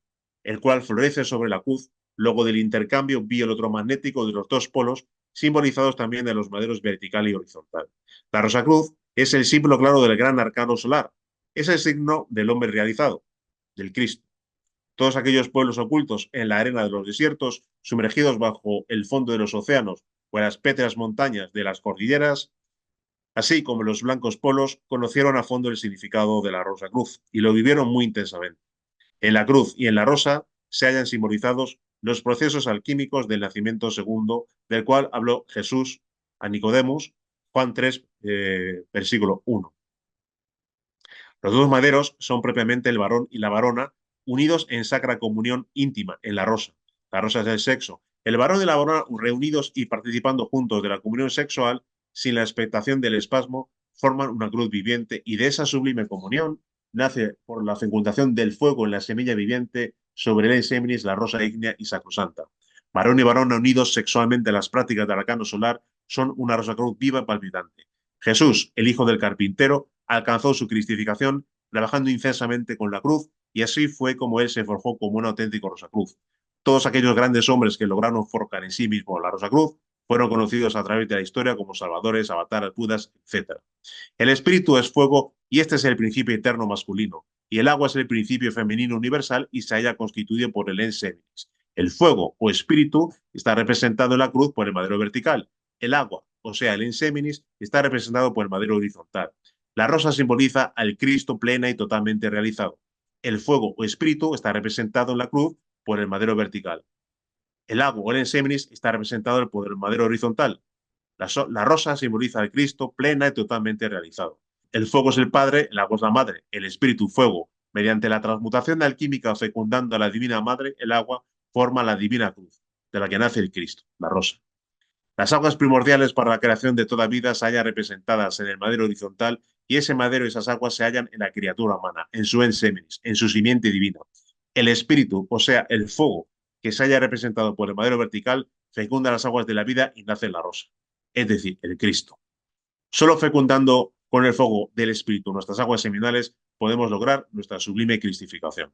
A: el cual florece sobre la cruz, luego del intercambio bielectromagnético de los dos polos, simbolizados también de los maderos vertical y horizontal. La rosa cruz es el símbolo claro del gran arcano solar, es el signo del hombre realizado, del Cristo. Todos aquellos pueblos ocultos en la arena de los desiertos, sumergidos bajo el fondo de los océanos o en las pétreas montañas de las cordilleras, así como los blancos polos, conocieron a fondo el significado de la rosa cruz y lo vivieron muy intensamente. En la cruz y en la rosa se hallan simbolizados los procesos alquímicos del nacimiento segundo, del cual habló Jesús a Nicodemus, Juan 3, versículo 1. Los dos maderos son propiamente el varón y la varona, unidos en sacra comunión íntima en la rosa. La rosa es el sexo. El varón y la varona reunidos y participando juntos de la comunión sexual, sin la expectación del espasmo, forman una cruz viviente y de esa sublime comunión nace por la fecundación del fuego en la semilla viviente sobre el enseminis la rosa ígnea y sacrosanta. Varón y varona unidos sexualmente en las prácticas del arcano solar son una rosa cruz viva y palpitante. Jesús, el hijo del carpintero, alcanzó su cristificación trabajando intensamente con la cruz y así fue como él se forjó como un auténtico Rosacruz. Todos aquellos grandes hombres que lograron forjar en sí mismos la Rosacruz fueron conocidos a través de la historia como salvadores, avatares, budas, etc. El espíritu es fuego y este es el principio eterno masculino, y el agua es el principio femenino universal y se halla constituido por el enseminis. El fuego o espíritu está representado en la cruz por el madero vertical. El agua, o sea, el enseminis, está representado por el madero horizontal. La rosa simboliza al Cristo plena y totalmente realizado. El fuego o espíritu está representado en la cruz por el madero vertical. El agua o el enseminis está representado por el madero horizontal. La rosa simboliza al Cristo plena y totalmente realizado. El fuego es el Padre, el agua es la Madre, el Espíritu fuego. Mediante la transmutación de alquímica fecundando a la Divina Madre, el agua forma la Divina Cruz, de la que nace el Cristo, la rosa. Las aguas primordiales para la creación de toda vida se hallan representadas en el madero horizontal y ese madero y esas aguas se hallan en la criatura humana, en su enseminis, en su simiente divina. El espíritu, o sea, el fuego, que se haya representado por el madero vertical, fecunda las aguas de la vida y nace la rosa, es decir, el Cristo. Solo fecundando con el fuego del espíritu nuestras aguas seminales podemos lograr nuestra sublime cristificación.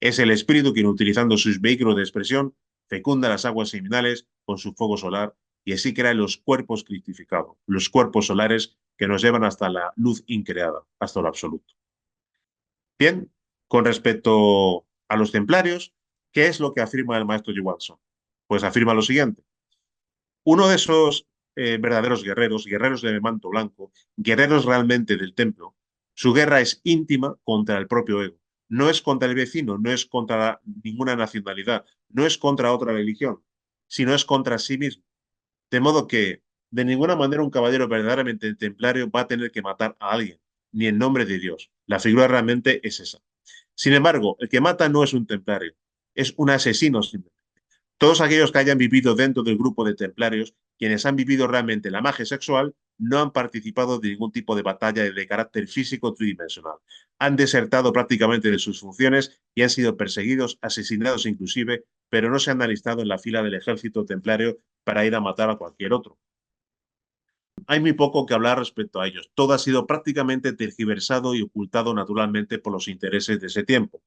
A: Es el espíritu quien, utilizando sus vehículos de expresión, fecunda las aguas seminales con su fuego solar y así crea los cuerpos cristificados, los cuerpos solares que nos llevan hasta la luz increada, hasta lo absoluto. Bien, con respecto a los templarios, ¿qué es lo que afirma el maestro Johansson? Pues afirma lo siguiente. Uno de esos verdaderos guerreros, guerreros de manto blanco, guerreros realmente del templo, su guerra es íntima contra el propio ego. No es contra el vecino, no es contra ninguna nacionalidad, no es contra otra religión, sino es contra sí mismo. De modo que, de ninguna manera, un caballero verdaderamente templario va a tener que matar a alguien, ni en nombre de Dios. La figura realmente es esa. Sin embargo, el que mata no es un templario, es un asesino simplemente. Todos aquellos que hayan vivido dentro del grupo de templarios, quienes han vivido realmente la magia sexual, no han participado de ningún tipo de batalla de carácter físico tridimensional. Han desertado prácticamente de sus funciones y han sido perseguidos, asesinados inclusive, pero no se han alistado en la fila del ejército templario para ir a matar a cualquier otro. Hay muy poco que hablar respecto a ellos. Todo ha sido prácticamente tergiversado y ocultado naturalmente por los intereses de ese tiempo.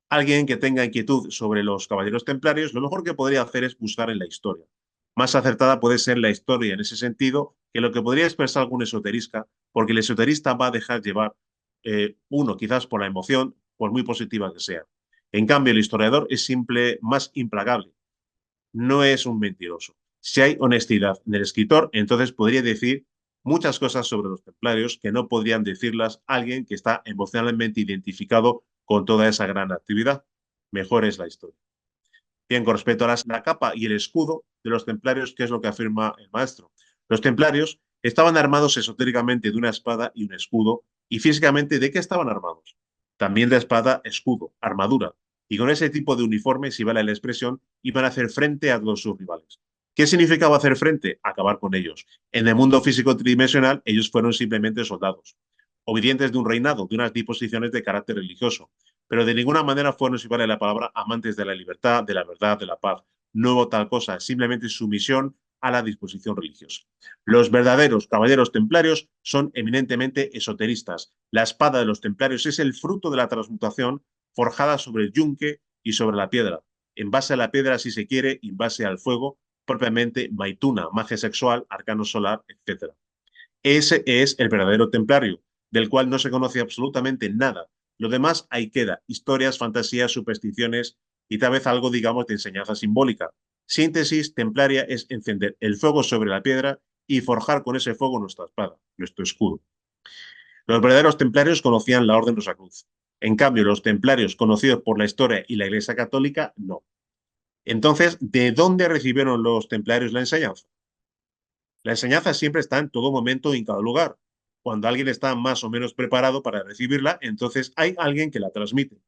A: Alguien que tenga inquietud sobre los caballeros templarios, lo mejor que podría hacer es buscar en la historia. Más acertada puede ser la historia en ese sentido que lo que podría expresar algún esoterista, porque el esoterista va a dejar llevar, uno, quizás por la emoción, por muy positiva que sea. En cambio, el historiador es simple, más implacable. No es un mentiroso. Si hay honestidad en el escritor, entonces podría decir muchas cosas sobre los templarios que no podrían decirlas alguien que está emocionalmente identificado con toda esa gran actividad. Mejor es la historia. Bien, con respecto a la capa y el escudo de los templarios, ¿qué es lo que afirma el maestro? Los templarios estaban armados esotéricamente de una espada y un escudo, y físicamente, ¿de qué estaban armados? También de espada, escudo, armadura. Y con ese tipo de uniforme, si vale la expresión, iban a hacer frente a todos sus rivales. ¿Qué significaba hacer frente? Acabar con ellos. En el mundo físico tridimensional, ellos fueron simplemente soldados, obedientes de un reinado, de unas disposiciones de carácter religioso, pero de ninguna manera fueron, si vale la palabra, amantes de la libertad, de la verdad, de la paz. No hubo tal cosa, simplemente sumisión a la disposición religiosa. Los verdaderos caballeros templarios son eminentemente esoteristas. La espada de los templarios es el fruto de la transmutación forjada sobre el yunque y sobre la piedra. En base a la piedra, si se quiere, y en base al fuego, propiamente maituna, magia sexual, arcano solar, etc. Ese es el verdadero templario, del cual no se conoce absolutamente nada. Lo demás ahí queda, historias, fantasías, supersticiones y tal vez algo, digamos, de enseñanza simbólica. Síntesis templaria es encender el fuego sobre la piedra y forjar con ese fuego nuestra espada, nuestro escudo. Los verdaderos templarios conocían la Orden Rosacruz. En cambio, los templarios conocidos por la historia y la Iglesia Católica, no. Entonces, ¿de dónde recibieron los templarios la enseñanza? La enseñanza siempre está en todo momento y en cada lugar. Cuando alguien está más o menos preparado para recibirla, entonces hay alguien que la transmite.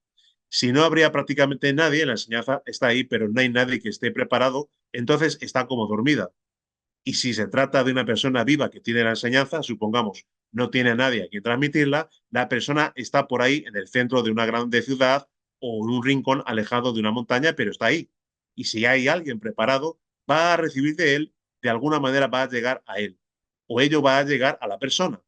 A: Si no habría prácticamente nadie, la enseñanza está ahí, pero no hay nadie que esté preparado, entonces está como dormida. Y si se trata de una persona viva que tiene la enseñanza, supongamos, no tiene a nadie a quien transmitirla, la persona está por ahí en el centro de una grande ciudad o en un rincón alejado de una montaña, pero está ahí. Y si hay alguien preparado, va a recibir de él, de alguna manera va a llegar a él, o ello va a llegar a la persona.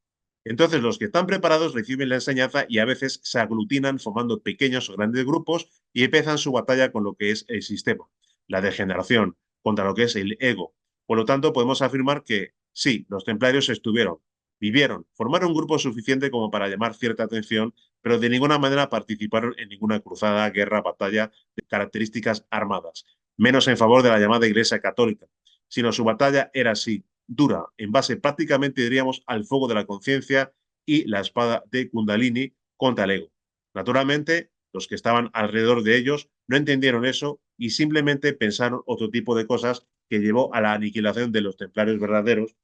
A: Entonces, los que están preparados reciben la enseñanza y a veces se aglutinan formando pequeños o grandes grupos y empiezan su batalla con lo que es el sistema, la degeneración, contra lo que es el ego. Por lo tanto, podemos afirmar que sí, los templarios estuvieron, vivieron, formaron un grupo suficiente como para llamar cierta atención, pero de ninguna manera participaron en ninguna cruzada, guerra, batalla de características armadas, menos en favor de la llamada Iglesia Católica, sino su batalla era así, dura, en base prácticamente, diríamos, al fuego de la conciencia y la espada de Kundalini contra el ego. Naturalmente, los que estaban alrededor de ellos no entendieron eso y simplemente pensaron otro tipo de cosas que llevó a la aniquilación de los templarios verdaderos.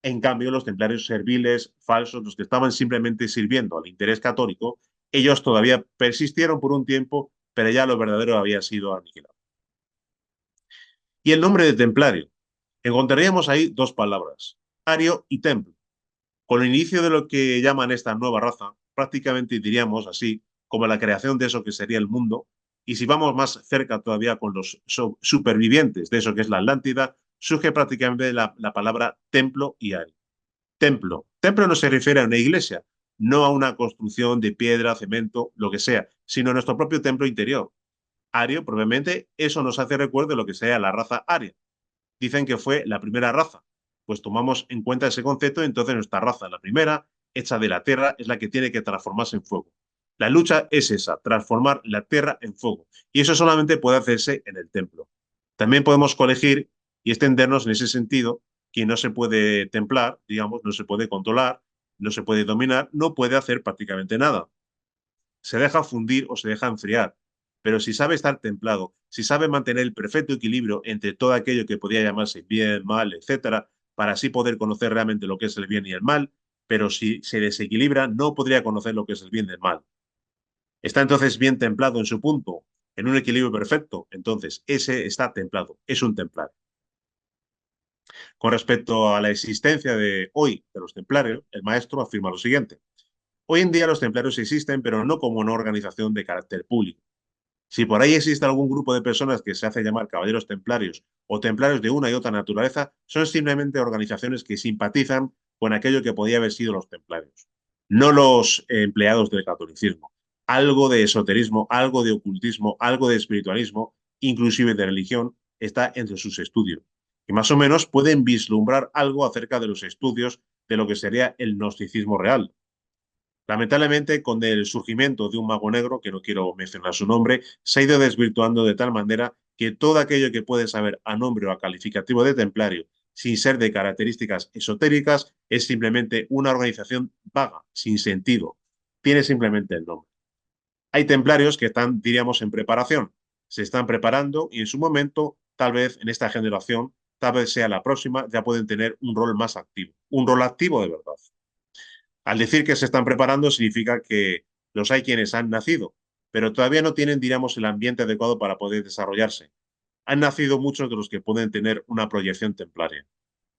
A: En cambio, los templarios serviles, falsos, los que estaban simplemente sirviendo al interés católico, ellos todavía persistieron por un tiempo, pero ya lo verdadero había sido aniquilado. Y el nombre de templario. Encontraríamos ahí dos palabras, ario y templo. Con el inicio de lo que llaman esta nueva raza, prácticamente diríamos así, como la creación de eso que sería el mundo, y si vamos más cerca todavía con los supervivientes de eso que es la Atlántida, surge prácticamente la palabra templo y ario. Templo. Templo no se refiere a una iglesia, no a una construcción de piedra, cemento, lo que sea, sino a nuestro propio templo interior. Ario, probablemente, eso nos hace recuerdo de lo que sea la raza aria. Dicen que fue la primera raza. Pues tomamos en cuenta ese concepto, entonces nuestra raza, la primera, hecha de la tierra, es la que tiene que transformarse en fuego. La lucha es esa, transformar la tierra en fuego. Y eso solamente puede hacerse en el templo. También podemos colegir y extendernos en ese sentido que no se puede templar, digamos, no se puede controlar, no se puede dominar, no puede hacer prácticamente nada. Se deja fundir o se deja enfriar. Pero si sabe estar templado, si sabe mantener el perfecto equilibrio entre todo aquello que podría llamarse bien, mal, etcétera, para así poder conocer realmente lo que es el bien y el mal, pero si se desequilibra, no podría conocer lo que es el bien y el mal. Está entonces bien templado en su punto, en un equilibrio perfecto, entonces ese está templado, es un templar. Con respecto a la existencia de hoy de los templarios, el maestro afirma lo siguiente. Hoy en día los templarios existen, pero no como una organización de carácter público. Si por ahí existe algún grupo de personas que se hace llamar caballeros templarios o templarios de una y otra naturaleza, son simplemente organizaciones que simpatizan con aquello que podía haber sido los templarios, no los empleados del catolicismo. Algo de esoterismo, algo de ocultismo, algo de espiritualismo, inclusive de religión, está entre sus estudios. Y más o menos pueden vislumbrar algo acerca de los estudios de lo que sería el gnosticismo real. Lamentablemente, con el surgimiento de un mago negro, que no quiero mencionar su nombre, se ha ido desvirtuando de tal manera que todo aquello que puede saber a nombre o a calificativo de templario, sin ser de características esotéricas, es simplemente una organización vaga, sin sentido. Tiene simplemente el nombre. Hay templarios que están, diríamos, en preparación. Se están preparando y en su momento, tal vez en esta generación, tal vez sea la próxima, ya pueden tener un rol más activo. Un rol activo de verdad. Al decir que se están preparando significa que los hay quienes han nacido, pero todavía no tienen, diríamos, el ambiente adecuado para poder desarrollarse. Han nacido muchos de los que pueden tener una proyección templaria.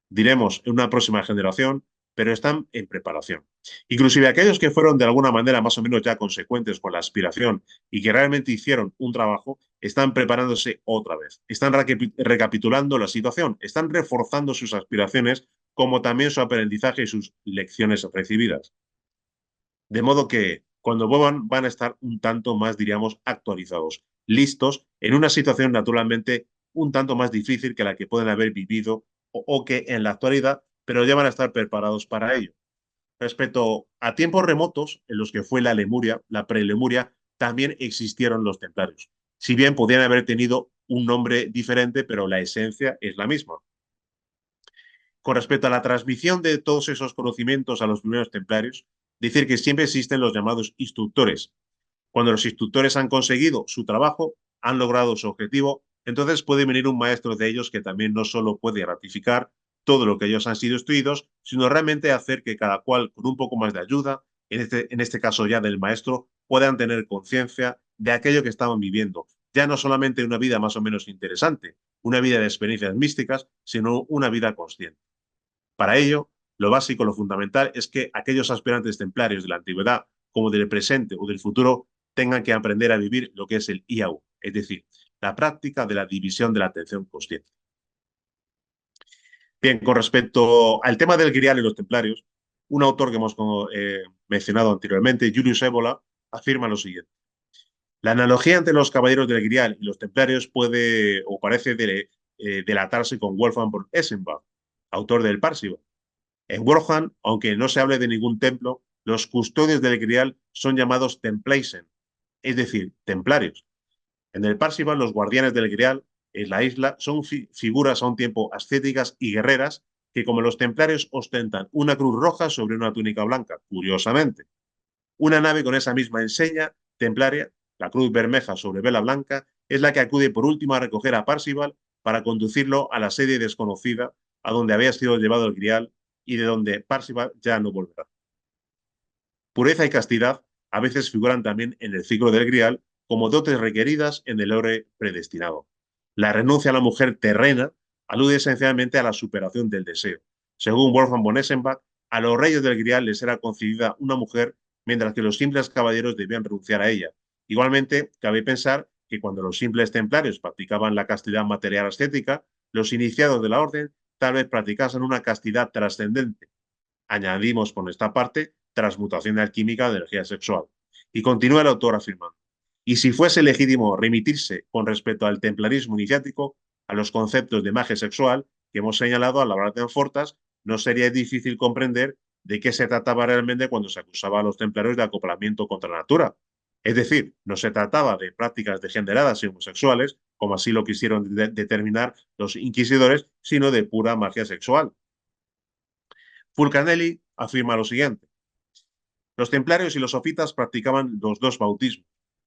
A: Diremos en una próxima generación, pero están en preparación. Inclusive aquellos que fueron de alguna manera más o menos ya consecuentes con la aspiración y que realmente hicieron un trabajo, están preparándose otra vez. Están recapitulando la situación, están reforzando sus aspiraciones como también su aprendizaje y sus lecciones recibidas. De modo que cuando vuelvan van a estar un tanto más, diríamos, actualizados, listos en una situación naturalmente un tanto más difícil que la que pueden haber vivido o que en la actualidad, pero ya van a estar preparados para ello. Respecto a tiempos remotos en los que fue la Lemuria, la prelemuria, también existieron los templarios. Si bien podían haber tenido un nombre diferente, pero la esencia es la misma. Con respecto a la transmisión de todos esos conocimientos a los primeros templarios, decir que siempre existen los llamados instructores. Cuando los instructores han conseguido su trabajo, han logrado su objetivo, entonces puede venir un maestro de ellos que también no solo puede ratificar todo lo que ellos han sido instruidos, sino realmente hacer que cada cual, con un poco más de ayuda, en este caso ya del maestro, puedan tener conciencia de aquello que estaban viviendo. Ya no solamente una vida más o menos interesante, una vida de experiencias místicas, sino una vida consciente. Para ello, lo básico, lo fundamental es que aquellos aspirantes templarios de la antigüedad, como del presente o del futuro, tengan que aprender a vivir lo que es el IAU, es decir, la práctica de la división de la atención consciente. Bien, con respecto al tema del grial y los templarios, un autor que hemos mencionado anteriormente, Julius Evola, afirma lo siguiente. La analogía entre los caballeros del grial y los templarios puede o parece delatarse con Wolfgang von Eschenbach, autor del Parsival. En Worham, aunque no se hable de ningún templo, los custodios del Grial son llamados Templaisen, es decir, templarios. En el Parsival, los guardianes del Grial en la isla son figuras a un tiempo ascéticas y guerreras que, como los templarios, ostentan una cruz roja sobre una túnica blanca, curiosamente. Una nave con esa misma enseña templaria, la cruz bermeja sobre vela blanca, es la que acude por último a recoger a Parsival para conducirlo a la sede desconocida a donde había sido llevado el Grial y de donde Parsival ya no volverá. Pureza y castidad a veces figuran también en el ciclo del Grial como dotes requeridas en el ore predestinado. La renuncia a la mujer terrena alude esencialmente a la superación del deseo. Según Wolfgang von Eschenbach, a los reyes del Grial les era concedida una mujer, mientras que los simples caballeros debían renunciar a ella. Igualmente, cabe pensar que cuando los simples templarios practicaban la castidad material ascética, los iniciados de la orden tal vez practicasen una castidad trascendente. Añadimos por esta parte transmutación alquímica de energía sexual. Y continúa el autor afirmando, y si fuese legítimo remitirse con respecto al templarismo iniciático a los conceptos de magia sexual que hemos señalado a la hora de Fortas, no sería difícil comprender de qué se trataba realmente cuando se acusaba a los templarios de acoplamiento contra la natura. Es decir, no se trataba de prácticas degeneradas y homosexuales, como así lo quisieron determinar los inquisidores, sino de pura magia sexual. Fulcanelli afirma lo siguiente. Los templarios y los sofitas practicaban los dos bautismos,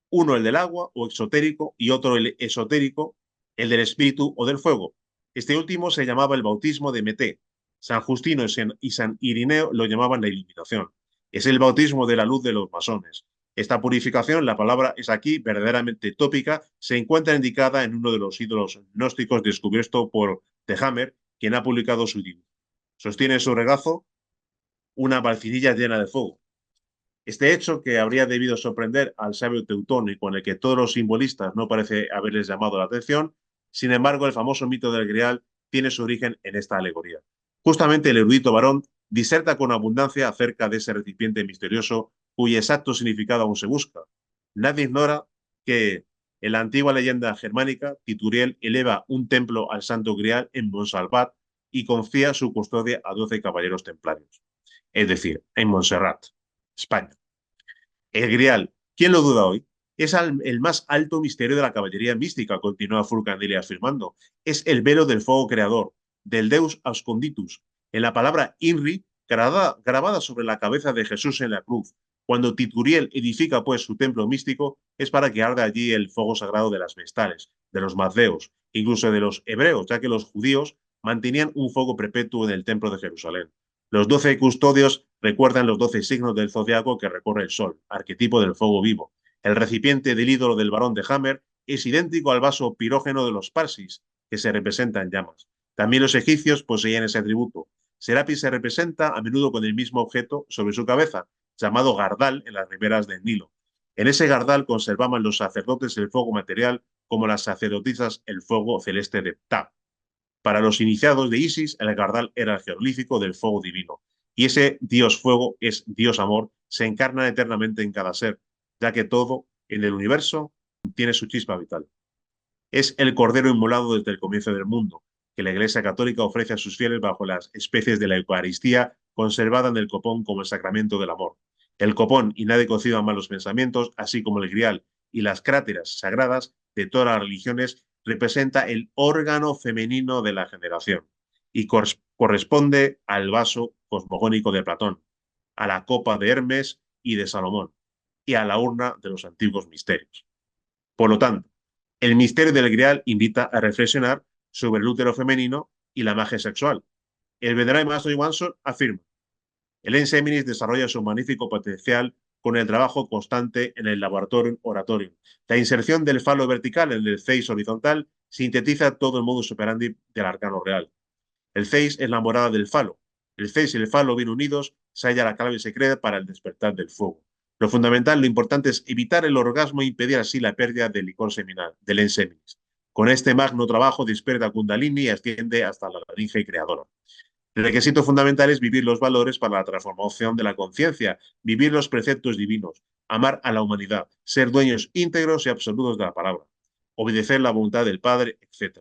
A: uno el del agua o exotérico y otro el esotérico, el del espíritu o del fuego. Este último se llamaba el bautismo de Meté. San Justino y San Irineo lo llamaban la iluminación. Es el bautismo de la luz de los masones. Esta purificación, la palabra es aquí verdaderamente tópica, se encuentra indicada en uno de los ídolos gnósticos descubierto por De Hammer, quien ha publicado su dibujo. Sostiene en su regazo una balcinilla llena de fuego. Este hecho, que habría debido sorprender al sabio teutón y con el que todos los simbolistas no parece haberles llamado la atención, sin embargo, el famoso mito del Grial tiene su origen en esta alegoría. Justamente el erudito varón diserta con abundancia acerca de ese recipiente misterioso cuyo exacto significado aún se busca. Nadie ignora que en la antigua leyenda germánica, Tituriel eleva un templo al Santo Grial en Montsalvat y confía su custodia a 12 caballeros templarios, es decir, en Montserrat, España. El Grial, ¿quién lo duda hoy? Es el más alto misterio de la caballería mística, continúa Fulcanelli afirmando. Es el velo del fuego creador. del Deus Asconditus, en la palabra INRI grabada sobre la cabeza de Jesús en la cruz. Cuando Tituriel edifica pues su templo místico, es para que arde allí el fuego sagrado de las vestales, de los mazdeos, incluso de los hebreos, ya que los judíos mantenían un fuego perpetuo en el templo de Jerusalén. Los 12 custodios recuerdan los 12 signos del zodiaco que recorre el sol, arquetipo del fuego vivo. El recipiente del ídolo del varón de Hammer es idéntico al vaso pirógeno de los Parsis, que se representa en llamas. También los egipcios poseían ese atributo. Serapis se representa a menudo con el mismo objeto sobre su cabeza, llamado gardal en las riberas del Nilo. En ese gardal conservaban los sacerdotes el fuego material, como las sacerdotisas el fuego celeste de Ptah. Para los iniciados de Isis, el gardal era el jeroglífico del fuego divino. Y ese Dios fuego es Dios amor, se encarna eternamente en cada ser, ya que todo en el universo tiene su chispa vital. Es el cordero inmolado desde el comienzo del mundo, que la Iglesia Católica ofrece a sus fieles bajo las especies de la Eucaristía, conservada en el copón como el sacramento del amor. El copón, y nadie conciba malos pensamientos, así como el grial y las cráteras sagradas de todas las religiones, representa el órgano femenino de la generación y corresponde al vaso cosmogónico de Platón, a la copa de Hermes y de Salomón, y a la urna de los antiguos misterios. Por lo tanto, el misterio del Grial invita a reflexionar sobre el útero femenino y la magia sexual. El venerable maestro Johansson afirma: el Enseminis desarrolla su magnífico potencial con el trabajo constante en el laboratorium oratorium. La inserción del falo vertical en el Zeis horizontal sintetiza todo el modus operandi del arcano real. El Zeis es la morada del falo. El Zeis y el falo bien unidos se halla la clave secreta para el despertar del fuego. Lo fundamental, lo importante es evitar el orgasmo e impedir así la pérdida del licor seminal, del enseminis. Con este magno trabajo despierta Kundalini y asciende hasta la laringe creadora. El requisito fundamental es vivir los valores para la transformación de la conciencia, vivir los preceptos divinos, amar a la humanidad, ser dueños íntegros y absolutos de la palabra, obedecer la voluntad del Padre, etc.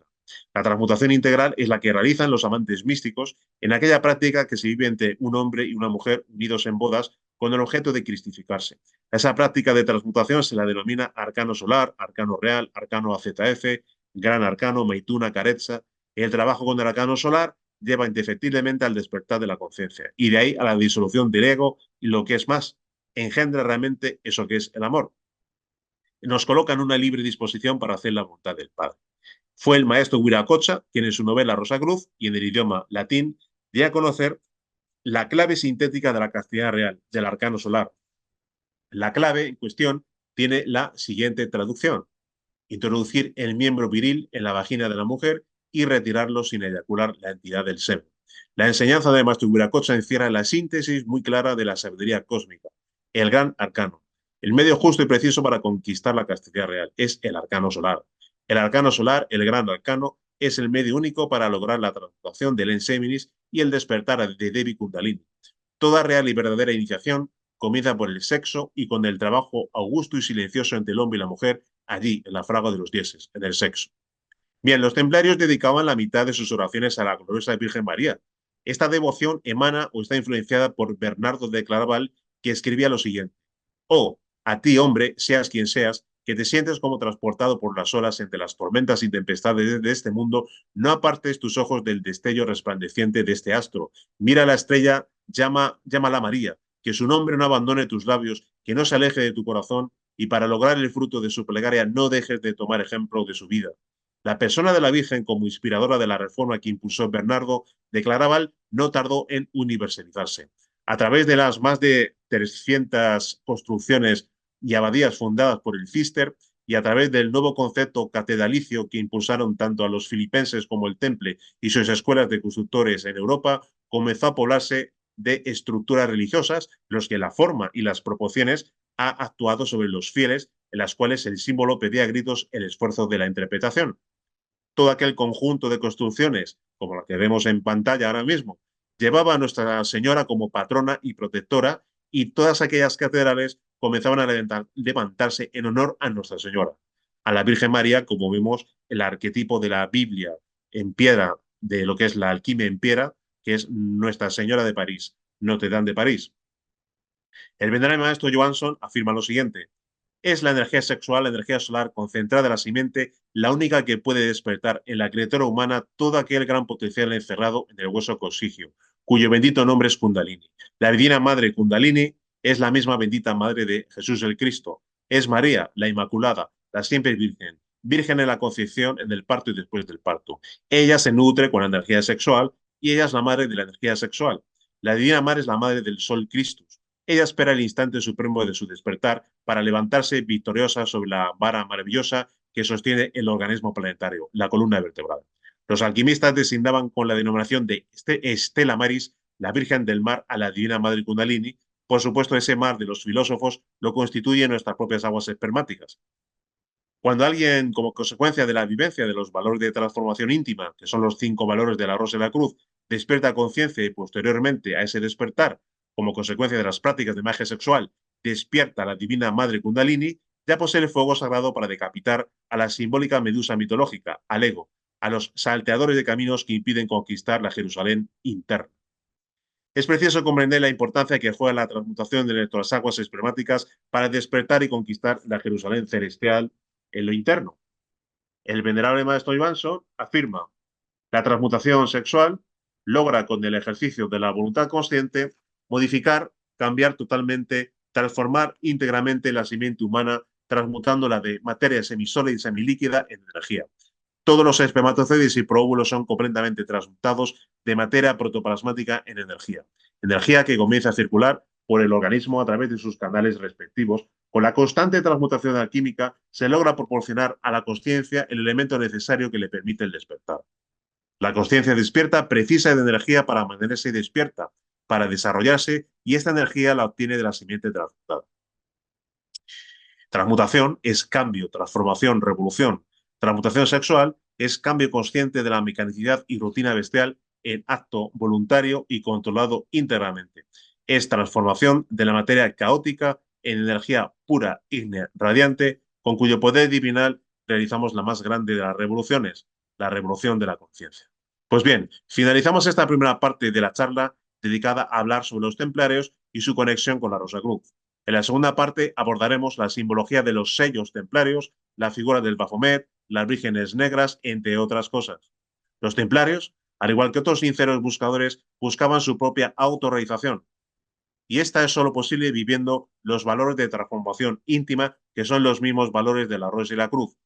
A: La transmutación integral es la que realizan los amantes místicos en aquella práctica que se vive entre un hombre y una mujer unidos en bodas con el objeto de cristificarse. A esa práctica de transmutación se la denomina arcano solar, arcano real, arcano AZF, gran arcano, maituna, caretza. El trabajo con el arcano solar lleva indefectiblemente al despertar de la conciencia y de ahí a la disolución del ego y lo que es más, engendra realmente eso que es el amor. Nos coloca en una libre disposición para hacer la voluntad del Padre. Fue el maestro Viracocha quien en su novela Rosa Cruz y en el idioma latín dio a conocer la clave sintética de la castidad real, del arcano solar. La clave en cuestión tiene la siguiente traducción: introducir el miembro viril en la vagina de la mujer y retirarlo sin eyacular la entidad del semen. La enseñanza de Maestro Viracocha encierra la síntesis muy clara de la sabiduría cósmica, el gran arcano. El medio justo y preciso para conquistar la castidad real es el arcano solar. El arcano solar, el gran arcano, es el medio único para lograr la transmutación del enseminis y el despertar de Devi Kundalini. Toda real y verdadera iniciación comienza por el sexo y con el trabajo augusto y silencioso entre el hombre y la mujer, allí, en la fraga de los dioses, en el sexo. Bien, los templarios dedicaban la mitad de sus oraciones a la gloriosa Virgen María. Esta devoción emana o está influenciada por Bernardo de Claraval, que escribía lo siguiente: oh, a ti, hombre, seas quien seas, que te sientes como transportado por las olas entre las tormentas y tempestades de este mundo, no apartes tus ojos del destello resplandeciente de este astro. Mira la estrella, llámala María, que su nombre no abandone tus labios, que no se aleje de tu corazón, y para lograr el fruto de su plegaria no dejes de tomar ejemplo de su vida. La persona de la Virgen como inspiradora de la reforma que impulsó Bernardo de Claraval no tardó en universalizarse. A través de las más de 300 construcciones y abadías fundadas por el Cister y a través del nuevo concepto catedralicio que impulsaron tanto a los filipenses como el Temple y sus escuelas de constructores en Europa, comenzó a poblarse de estructuras religiosas, los que la forma y las proporciones ha actuado sobre los fieles, en las cuales el símbolo pedía a gritos el esfuerzo de la interpretación. Todo aquel conjunto de construcciones, como la que vemos en pantalla ahora mismo, llevaba a Nuestra Señora como patrona y protectora, y todas aquellas catedrales comenzaban a levantarse en honor a Nuestra Señora. A la Virgen María, como vemos, el arquetipo de la Biblia en piedra, de lo que es la alquimia en piedra, que es Nuestra Señora de París, Notre Dame de París. El venerable maestro Johansson afirma lo siguiente: Es la energía sexual, la energía solar concentrada en la simiente, la única que puede despertar en la criatura humana todo aquel gran potencial encerrado en el hueso coxigio, cuyo bendito nombre es Kundalini. La divina madre Kundalini es la misma bendita madre de Jesús el Cristo. Es María, la Inmaculada, la siempre virgen, virgen en la concepción, en el parto y después del parto. Ella se nutre con la energía sexual y ella es la madre de la energía sexual. La divina madre es la madre del sol Christus. Ella espera el instante supremo de su despertar para levantarse victoriosa sobre la vara maravillosa que sostiene el organismo planetario, la columna vertebral. Los alquimistas designaban con la denominación de Estela Maris, la Virgen del Mar, a la Divina Madre Kundalini. Por supuesto, ese mar de los filósofos lo constituyen nuestras propias aguas espermáticas. Cuando alguien, como consecuencia de la vivencia de los valores de transformación íntima, que son los 5 valores de la Rosa de la Cruz, despierta conciencia y posteriormente a ese despertar, como consecuencia de las prácticas de magia sexual, despierta la divina Madre Kundalini, ya posee el fuego sagrado para decapitar a la simbólica medusa mitológica, al ego, a los salteadores de caminos que impiden conquistar la Jerusalén interna. Es preciso comprender la importancia que juega la transmutación de nuestras aguas espermáticas para despertar y conquistar la Jerusalén celestial en lo interno. El venerable maestro Ivanson afirma: la transmutación sexual logra con el ejercicio de la voluntad consciente modificar, cambiar totalmente, transformar íntegramente la simiente humana, transmutándola de materia semisólida y semilíquida en energía. Todos los espermatozoides y proóvulos son completamente transmutados de materia protoplasmática en energía. Energía que comienza a circular por el organismo a través de sus canales respectivos. Con la constante transmutación alquímica se logra proporcionar a la consciencia el elemento necesario que le permite el despertar. La consciencia despierta precisa de energía para mantenerse despierta, para desarrollarse, y esta energía la obtiene de la simiente transmutada. Transmutación es cambio, transformación, revolución. Transmutación sexual es cambio consciente de la mecanicidad y rutina bestial en acto voluntario y controlado íntegramente. Es transformación de la materia caótica en energía pura, ígnea, radiante, con cuyo poder divinal realizamos la más grande de las revoluciones, la revolución de la conciencia. Pues bien, finalizamos esta primera parte de la charla dedicada a hablar sobre los templarios y su conexión con la Rosa Cruz. En la segunda parte abordaremos la simbología de los sellos templarios, la figura del Baphomet, las vírgenes negras, entre otras cosas. Los templarios, al igual que otros sinceros buscadores, buscaban su propia autorrealización. Y esta es solo posible viviendo los valores de transformación íntima, que son los mismos valores de la Rosa y la Cruz: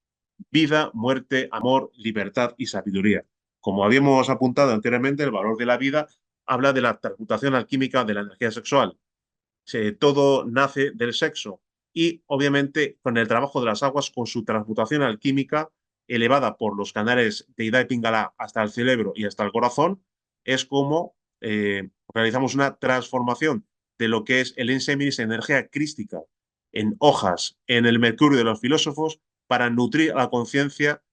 A: vida, muerte, amor, libertad y sabiduría. Como habíamos apuntado anteriormente, el valor de la vida habla de la transmutación alquímica de la energía sexual. Todo nace del sexo y obviamente con el trabajo de las aguas, con su transmutación alquímica elevada por los canales de Ida y Pingala hasta el cerebro y hasta el corazón, es como realizamos una transformación de lo que es el enseminis, energía crística, en hojas, en el mercurio de los filósofos, para nutrir a la conciencia,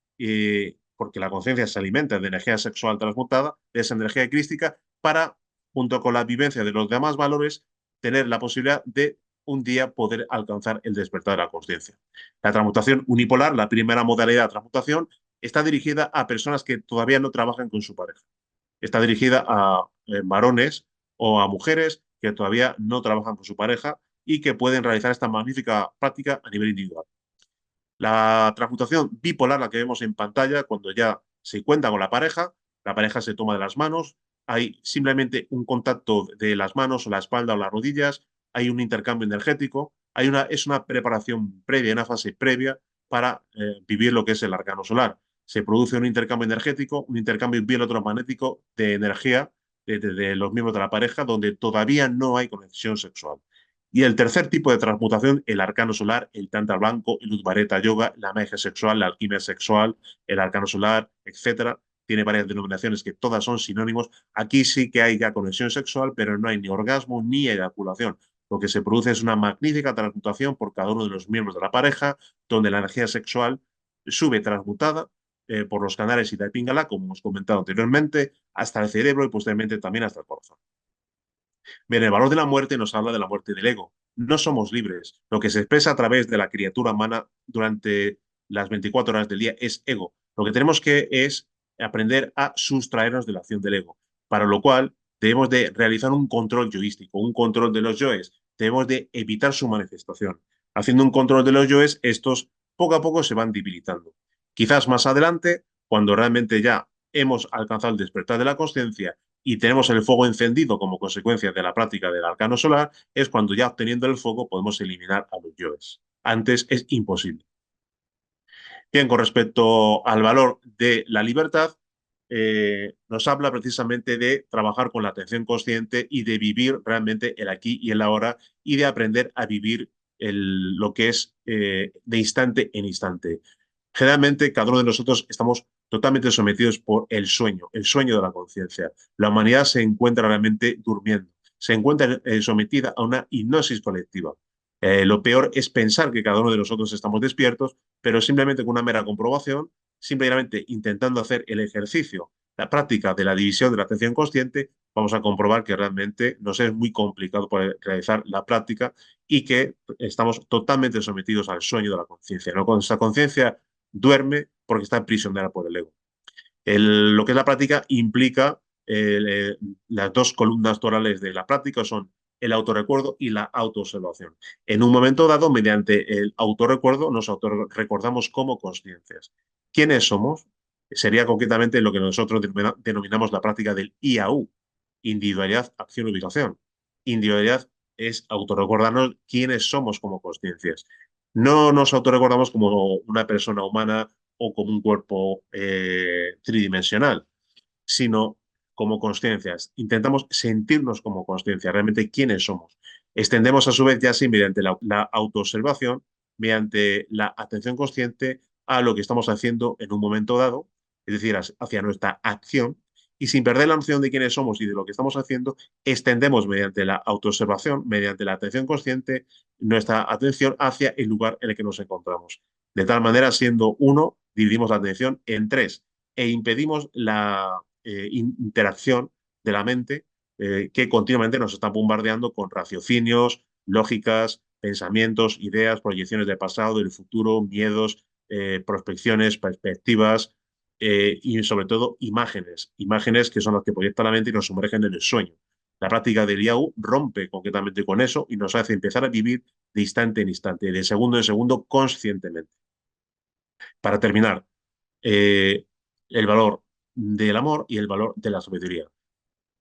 A: porque la conciencia se alimenta de energía sexual transmutada, de esa energía crística, para, junto con la vivencia de los demás valores, tener la posibilidad de un día poder alcanzar el despertar de la conciencia. La transmutación unipolar, la primera modalidad de transmutación, está dirigida a personas que todavía no trabajan con su pareja. Está dirigida a varones o a mujeres que todavía no trabajan con su pareja y que pueden realizar esta magnífica práctica a nivel individual. La transmutación bipolar, la que vemos en pantalla, cuando ya se cuenta con la pareja se toma de las manos, hay simplemente un contacto de las manos o la espalda o las rodillas, hay un intercambio energético, es una preparación previa, una fase previa para vivir lo que es el arcano solar. Se produce un intercambio energético, un intercambio bioelectromagnético de energía de los miembros de la pareja, donde todavía no hay conexión sexual. Y el tercer tipo de transmutación, el arcano solar, el tantra blanco, el Udvareta yoga, la magia sexual, la alquimia sexual, el arcano solar, etcétera. Tiene varias denominaciones que todas son sinónimos. Aquí sí que hay ya conexión sexual, pero no hay ni orgasmo ni eyaculación. Lo que se produce es una magnífica transmutación por cada uno de los miembros de la pareja, donde la energía sexual sube transmutada por los canales Ida y Pingala, como hemos comentado anteriormente, hasta el cerebro y posteriormente también hasta el corazón. Bien, el valor de la muerte nos habla de la muerte del ego. No somos libres. Lo que se expresa a través de la criatura humana durante las 24 horas del día es ego. Lo que tenemos que es aprender a sustraernos de la acción del ego, para lo cual debemos de realizar un control yoístico, un control de los yoes. Debemos de evitar su manifestación. Haciendo un control de los yoes, estos poco a poco se van debilitando. Quizás más adelante, cuando realmente ya hemos alcanzado el despertar de la conciencia y tenemos el fuego encendido como consecuencia de la práctica del arcano solar, es cuando ya obteniendo el fuego podemos eliminar a los yoes. Antes es imposible. Bien, con respecto al valor de la libertad, nos habla precisamente de trabajar con la atención consciente y de vivir realmente el aquí y el ahora y de aprender a vivir lo que es de instante en instante. Generalmente, cada uno de nosotros estamos totalmente sometidos por el sueño de la conciencia. La humanidad se encuentra realmente durmiendo, se encuentra sometida a una hipnosis colectiva. Lo peor es pensar que cada uno de nosotros estamos despiertos, pero simplemente con una mera comprobación, simplemente intentando hacer el ejercicio, la práctica de la división de la atención consciente, vamos a comprobar que realmente nos es muy complicado poder realizar la práctica y que estamos totalmente sometidos al sueño de la conciencia. ¿No? Con esa conciencia duerme porque está prisionera por el ego. Lo que es la práctica implica las dos columnas torales de la práctica son el autorrecuerdo y la autoobservación. En un momento dado, mediante el autorrecuerdo, nos autorrecordamos como conciencias. ¿Quiénes somos? Sería concretamente lo que nosotros denominamos la práctica del IAU, individualidad, acción, ubicación. Individualidad es autorrecordarnos quiénes somos como conciencias. No nos autorrecordamos como una persona humana o como un cuerpo tridimensional, sino como conciencias. Intentamos sentirnos como conciencia, realmente quiénes somos. Extendemos a su vez ya así mediante la autoobservación, mediante la atención consciente a lo que estamos haciendo en un momento dado, es decir, hacia nuestra acción, y sin perder la noción de quiénes somos y de lo que estamos haciendo, extendemos mediante la autoobservación, mediante la atención consciente, nuestra atención hacia el lugar en el que nos encontramos. De tal manera, siendo uno, dividimos la atención en tres e impedimos la interacción de la mente que continuamente nos está bombardeando con raciocinios, lógicas, pensamientos, ideas, proyecciones del pasado, del futuro, miedos, prospecciones, perspectivas y sobre todo imágenes, imágenes que son las que proyecta la mente y nos sumergen en el sueño. La práctica del IAU rompe concretamente con eso y nos hace empezar a vivir de instante en instante, de segundo en segundo, conscientemente. Para terminar, eh, el valor del amor y el valor de la sabiduría.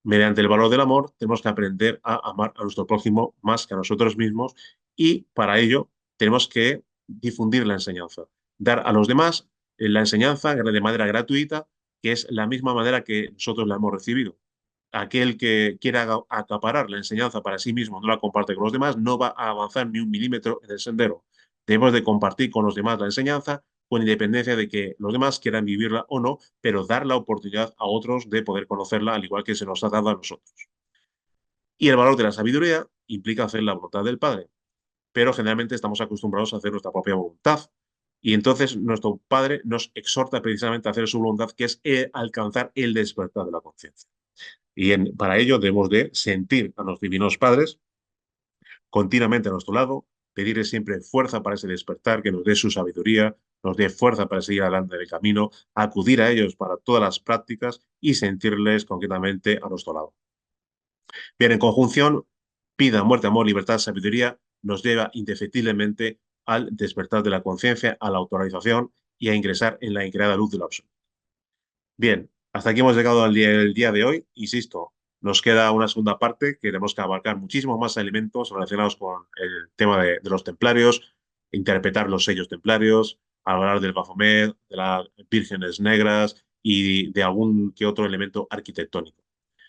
A: Mediante el valor del amor tenemos que aprender a amar a nuestro prójimo más que a nosotros mismos y para ello tenemos que difundir la enseñanza, dar a los demás la enseñanza de manera gratuita, que es la misma manera que nosotros la hemos recibido. Aquel que quiera acaparar la enseñanza para sí mismo, no la comparte con los demás, no va a avanzar ni un milímetro en el sendero. Debemos de compartir con los demás la enseñanza con independencia de que los demás quieran vivirla o no, pero dar la oportunidad a otros de poder conocerla al igual que se nos ha dado a nosotros. Y el valor de la sabiduría implica hacer la voluntad del Padre, pero generalmente estamos acostumbrados a hacer nuestra propia voluntad. Y entonces nuestro Padre nos exhorta precisamente a hacer su voluntad, que es alcanzar el despertar de la conciencia. Y para ello debemos de sentir a los divinos padres continuamente a nuestro lado, pedirles siempre fuerza para ese despertar, que nos dé su sabiduría, nos dé fuerza para seguir adelante del camino, acudir a ellos para todas las prácticas y sentirles concretamente a nuestro lado. Bien, en conjunción, pida muerte, amor, libertad, sabiduría, nos lleva indefectiblemente al despertar de la conciencia, a la autorización y a ingresar en la increada luz del absoluto. Bien, hasta aquí hemos llegado al el día de hoy. Insisto, nos queda una segunda parte que tenemos que abarcar muchísimos más elementos relacionados con el tema de los templarios, interpretar los sellos templarios, hablar del Baphomet, de las vírgenes negras y de algún que otro elemento arquitectónico.